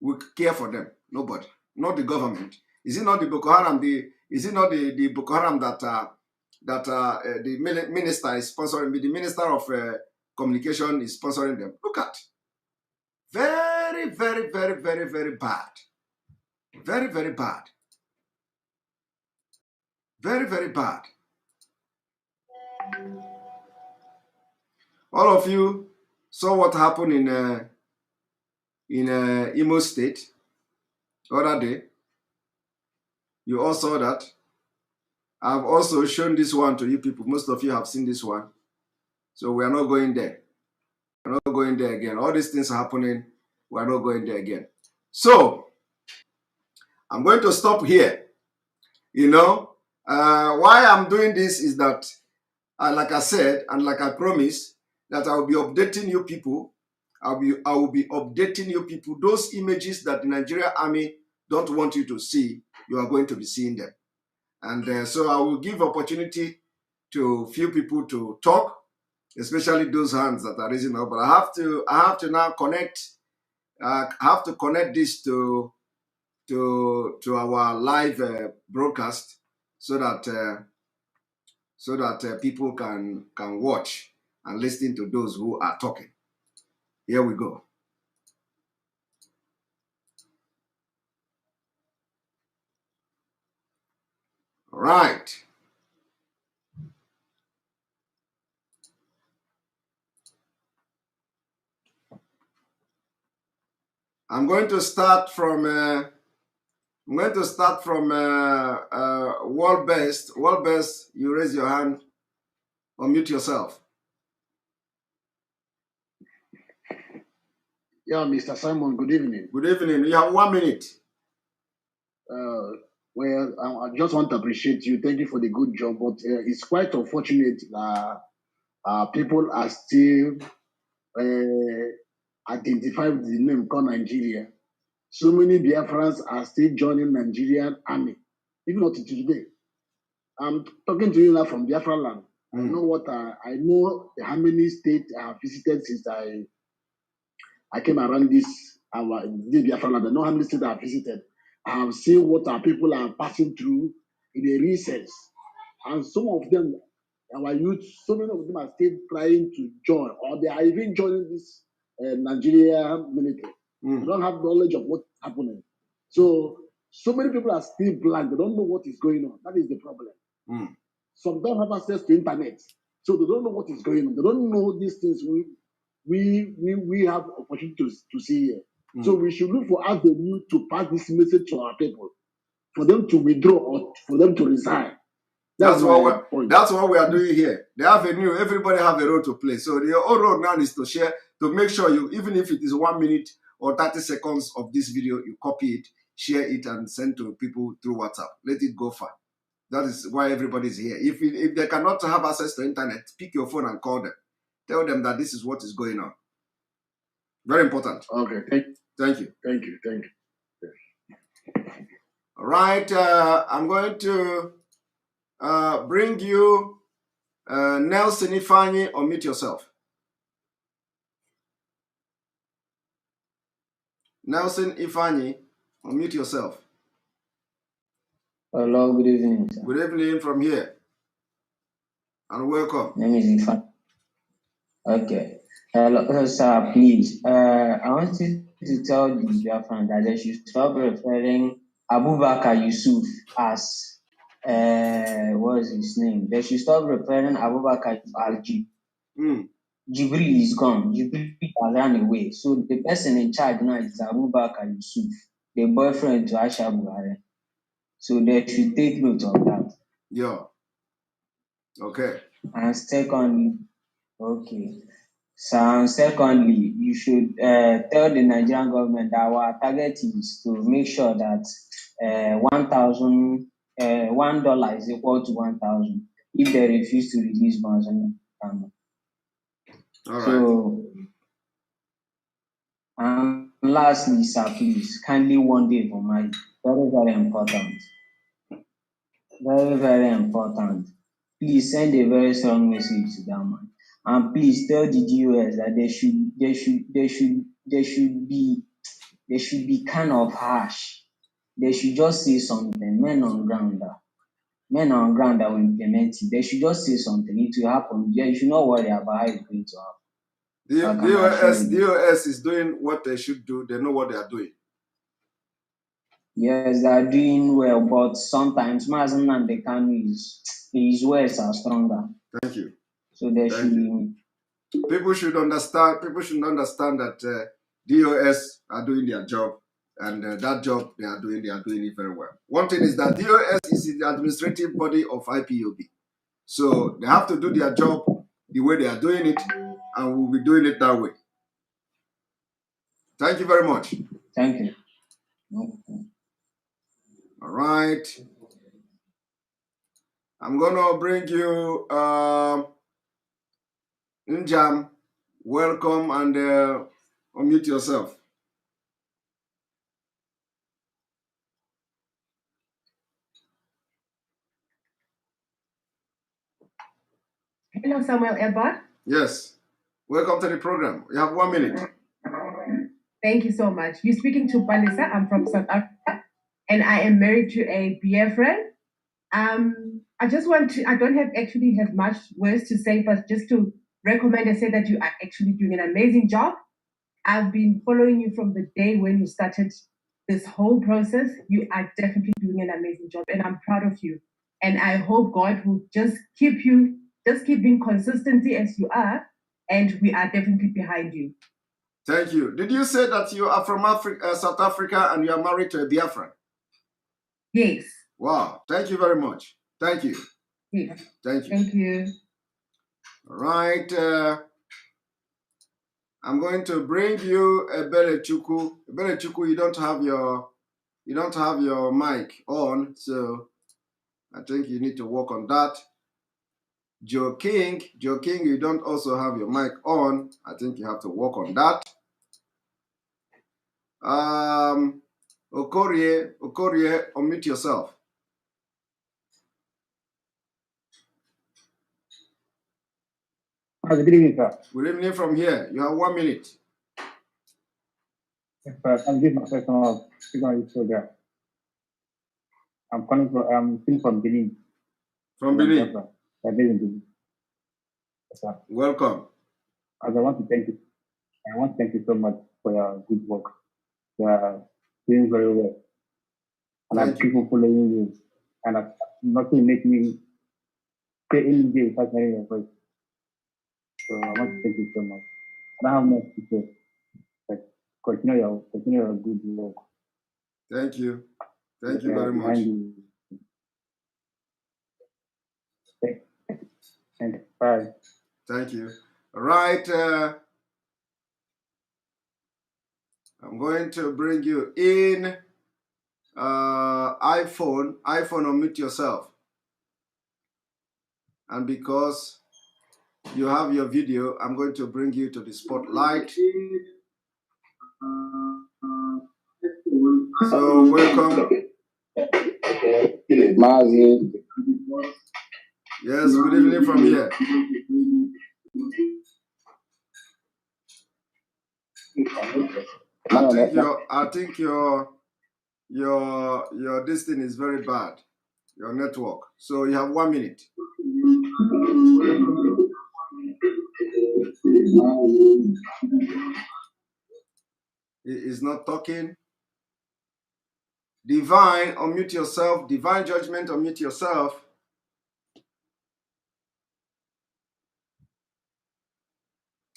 will care for them. Nobody, not the government. Is it not the Boko Haram? Is it not the Boko Haram that the minister is sponsoring? The minister of communication is sponsoring them. Look at, very, very, very, very, very bad. Very, very bad. Very, very bad. All of you saw what happened in Imo State the other day. You all saw that. I've also shown this one to you people. Most of you have seen this one. So we are not going there. We're not going there again. All these things are happening. We're not going there again. So I'm going to stop here. You know, why I'm doing this is that, like I said, and like I promised, that I will be updating you people. I will be updating you people. Those images that the Nigerian army don't want you to see, you are going to be seeing them. And so I will give opportunity to few people to talk, especially those hands that are raising up. But I have to now connect. I have to connect this to our live broadcast so that people can watch and listen to those who are talking. Here we go. All right. I'm going to start from World Best. World Best, you raise your hand. Unmute yourself. Yeah, Mr. Simon, good evening. Good evening. You have 1 minute. Well, I just want to appreciate you. Thank you for the good job, but it's quite unfortunate that people are still identified with the name called Nigeria. So many Biafrans are still joining Nigerian army, even not to today. I'm talking to you now from Biafra land. I know I know how many states I have visited since I came around this Biafra land. I know how many states I have visited. I have seen what our people are passing through in the recess. And some of them, our youth, so many of them are still trying to join, or they are even joining this Nigeria military. They don't have knowledge of what's happening. So many people are still blind. They don't know what is going on. That is the problem. Some don't have access to internet. So they don't know what is going on. They don't know these things we have opportunity to see here. So we should look for avenue to pass this message to our people, for them to withdraw or for them to resign. That's what we are doing here. They have a new, everybody have a role to play. So the whole role now is to share, to make sure you, even if it is 1 minute or 30 seconds of this video, you copy it, share it, and send to people through WhatsApp. Let it go far. That is why everybody is here. If they cannot have access to internet, pick your phone and call them. Tell them that this is what is going on. Very important. Okay. Thank you. Thank you. All right. I'm going to bring you Nelson Ifeanyi. Unmute yourself. Nelson Ifeanyi, unmute yourself. Hello, good evening, sir. Good evening from here. And welcome. My name is Ifeanyi. Okay. Hello, sir, please. I wanted to tell the Biafran that they should stop referring Abubakar Yusuf as what is his name? They should stop referring Abubakar as Jibril is gone. Jibril ran away. So the person in charge now is Abubakar Yusuf, the boyfriend to Aisha Buhari. So they should take note of that. Yeah. Okay. And secondly, you should tell the Nigerian government that our target is to make sure that $1 is equal to 1,000 if they refuse to release bonds. All right. So, and lastly, sir, please kindly one day for my very, very important. Very, very important. Please send a very strong message to that man. And please tell the DOS that they should be kind of harsh. They should just say something. Men on ground that will implement it. They should just say something. It will happen. You should not worry about how it's going to happen. DOS is doing what they should do. They know what they are doing. Yes, they are doing well, but sometimes Mazen and the Kanu his words are stronger. Thank you. So there Thank should you. People should understand. People should understand that DOS are doing their job, and that job they are doing it very well. One thing is that DOS is the administrative body of IPOB, so they have to do their job the way they are doing it, and we'll be doing it that way. Thank you very much. Thank you. All right. I'm gonna bring you Njam. Welcome and unmute yourself. Hello, Samuel Edward. Yes. Welcome to the program. You have 1 minute. Thank you so much. You're speaking to Vanessa. I'm from South Africa, and I am married to a Biafran. I just want to, I don't have much words to say, but just to recommend and say that you are actually doing an amazing job. I've been following you from the day when you started this whole process. You are definitely doing an amazing job, and I'm proud of you. And I hope God will just keep being consistency as you are, and we are definitely behind you. Thank you. Did you say that you are from Africa, South Africa, and you are married to a Biafran? Yes. Wow. Thank you very much. Thank you. Yes. Thank you. Thank you. All right. I'm going to bring you Ebele Chuku. Ebele Chuku, you don't have your mic on, so I think you need to work on that. Joe King, you don't also have your mic on. I think you have to work on that. Okorie, unmute yourself. Good evening, sir. Good evening from here. You have 1 minute. Yes, sir. I'm giving my personal program. I'm calling from Benin. From Benin. Benin. Yes, sir. Welcome. As I want to thank you so much for your good work. You are doing very well. And I have people following you. And nothing make me stay any day without hearing your voice. So I want to thank you so much. I don't have much to say. But continue your good work. Thank you. Thank you very much. Thank you. Bye. Thank you. All right. I'm going to bring you in. iPhone, unmute yourself. And because you have your video, I'm going to bring you to the spotlight. So welcome. Yes, good evening from here. I think your this thing is very bad, your network. So you have 1 minute. He is not talking. Divine, unmute yourself. Divine Judgment, unmute yourself.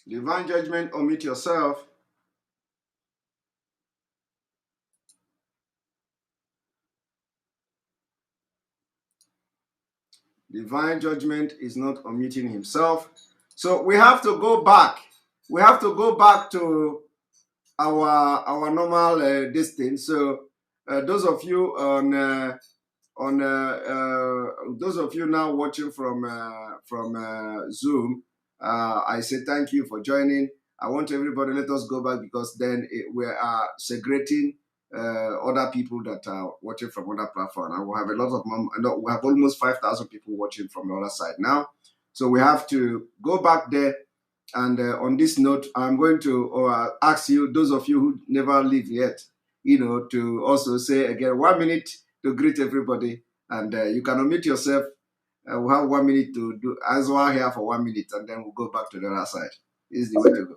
Divine Judgment, unmute yourself. Divine Judgment is not unmuting himself. So we have to go back. We have to go back to our normal distance. So those of you those of you now watching from Zoom, I say thank you for joining. I want everybody, let us go back, because then we are segregating other people that are watching from other platform. And we have a lot of we have almost 5,000 people watching from the other side now. So we have to go back there. And on this note, I'm going to ask you, those of you who never leave yet, to also say again 1 minute to greet everybody. And you can unmute yourself. We'll have 1 minute to do Azwa here for 1 minute, and then we'll go back to the other side. is the way to go.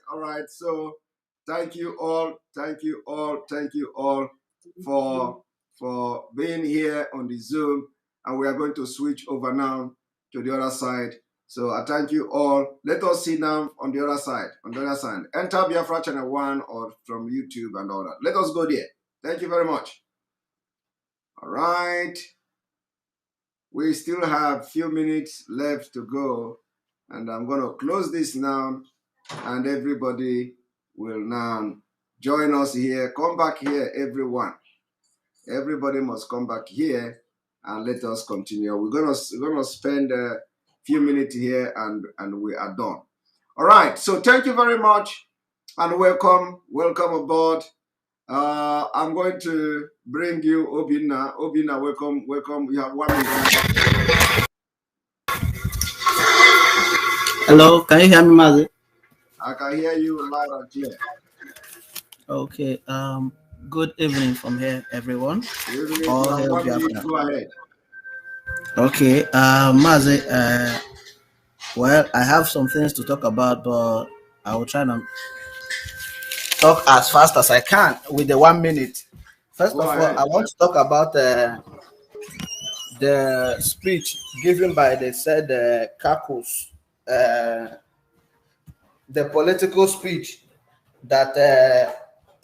All right. So thank you all for being here on the Zoom, and we are going to switch over now to the other side. So I thank you all. Let us see now on the other side. Enter Biafra Channel 1 or from YouTube and all that. Let us go there. Thank you very much. All right. We still have a few minutes left to go, and I'm going to close this now, and everybody will now join us here. Come back here, everyone. Everybody must come back here and let us continue. We're gonna spend a few minutes here and we are done. All right. So thank you very much and welcome aboard. I'm going to bring you Obinna. Obinna, welcome. You have 1 minute. Hello, can you hear me, Mazi? I can hear you loud and clear. Okay. Good evening from here, everyone. Good evening. Go ahead. Okay. Mazi. Well, I have some things to talk about, but I will try to talk as fast as I can with the 1 minute. First of all, I want to talk about the speech given by the said Kakus, the political speech that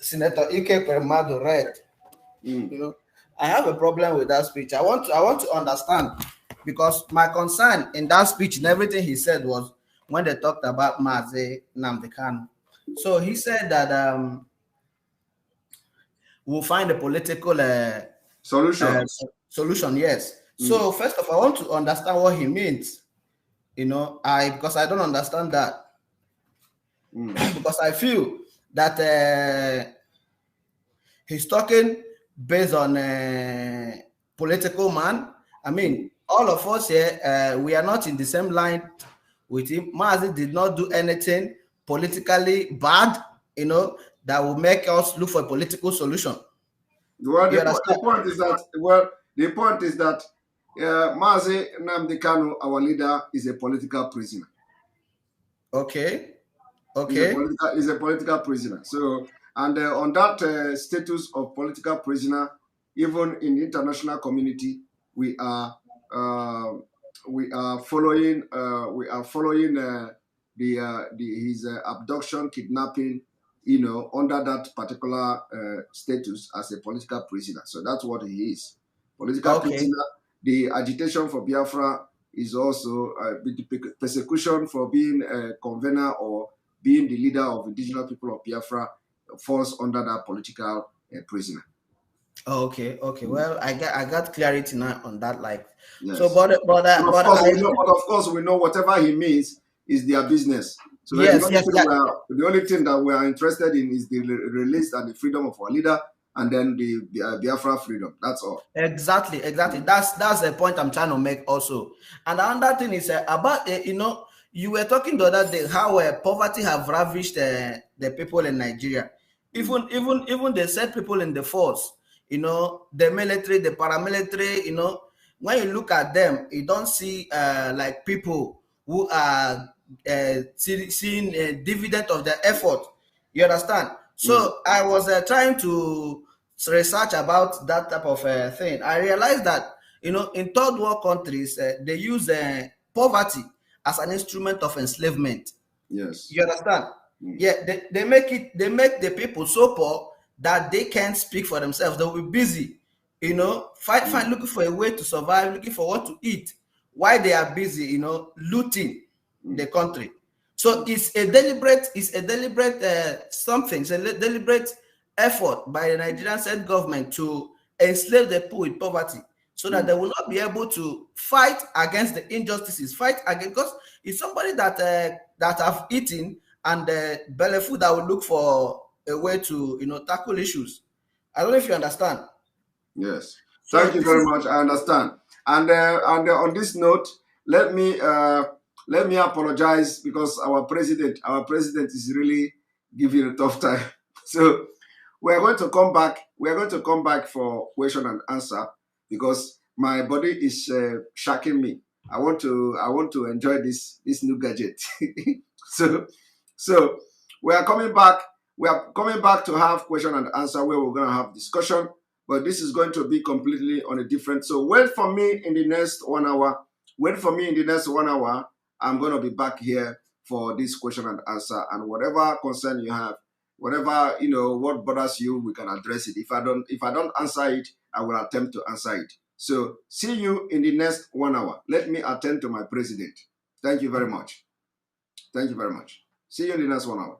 Senator Ike Permado read. You know, I have a problem with that speech. I want to understand, because my concern in that speech and everything he said was when they talked about Mazi Nnamdi Kanu. So he said that we'll find a political solution. Yes. So first of all, I want to understand what he means. You know, because I don't understand that. Because I feel that he's talking based on a political man. I mean, all of us here, we are not in the same line with him. Mazi did not do anything politically bad, you know, that will make us look for a political solution. Well, the point is that Mazi Nnamdi Kanu, our leader, is a political prisoner. Okay. He's a political prisoner. So, and on that status of political prisoner, even in the international community, we are following his abduction, kidnapping, you know, under that particular status as a political prisoner. So that's what he is, political prisoner. The agitation for Biafra is also the persecution for being a convener or being the leader of indigenous people of Biafra falls under that political prisoner. Okay. Well, I got clarity now on that. Like, yes. So, but of course we know whatever he means is their business. So the only thing that we are interested in is the release and the freedom of our leader, and then the Biafra freedom. That's all. Exactly. That's the point I'm trying to make also. And another thing is about you know, you were talking the other day how poverty have ravished the people in Nigeria. Even they said people in the force, you know, the military, the paramilitary, you know, when you look at them, you don't see like people who are seeing a dividend of their effort. You understand? So I was trying to research about that type of thing. I realized that, you know, in third world countries, they use poverty as an instrument of enslavement. Yes. You understand? Yeah, they make the people so poor that they can't speak for themselves. They'll be busy, you know, looking for a way to survive, looking for what to eat, while they are busy, you know, looting the country. So it's a deliberate something. It's a deliberate effort by the Nigerian state government to enslave the poor with poverty, so that they will not be able to fight against the injustices, because it's somebody that that have eaten and belly food that will look for a way to, you know, tackle issues. I don't know if you understand. Yes. So Thank you very much. I understand. And on this note, let me apologize, because our president is really giving a tough time. So we are going to come back. We are going to come back for question and answer, because my body is shaking me. I want to enjoy this new gadget. So we are coming back. We are coming back to have question and answer, where we're going to have discussion. But this is going to be completely on a different. So wait for me in the next 1 hour. Wait for me in the next 1 hour. I'm going to be back here for this question and answer, and whatever concern you have, whatever, you know, what bothers you, we can address it. If I don't answer it, I will attempt to answer it. So see you in the next 1 hour. Let me attend to my president. Thank you very much. Thank you very much. See you in the next 1 hour.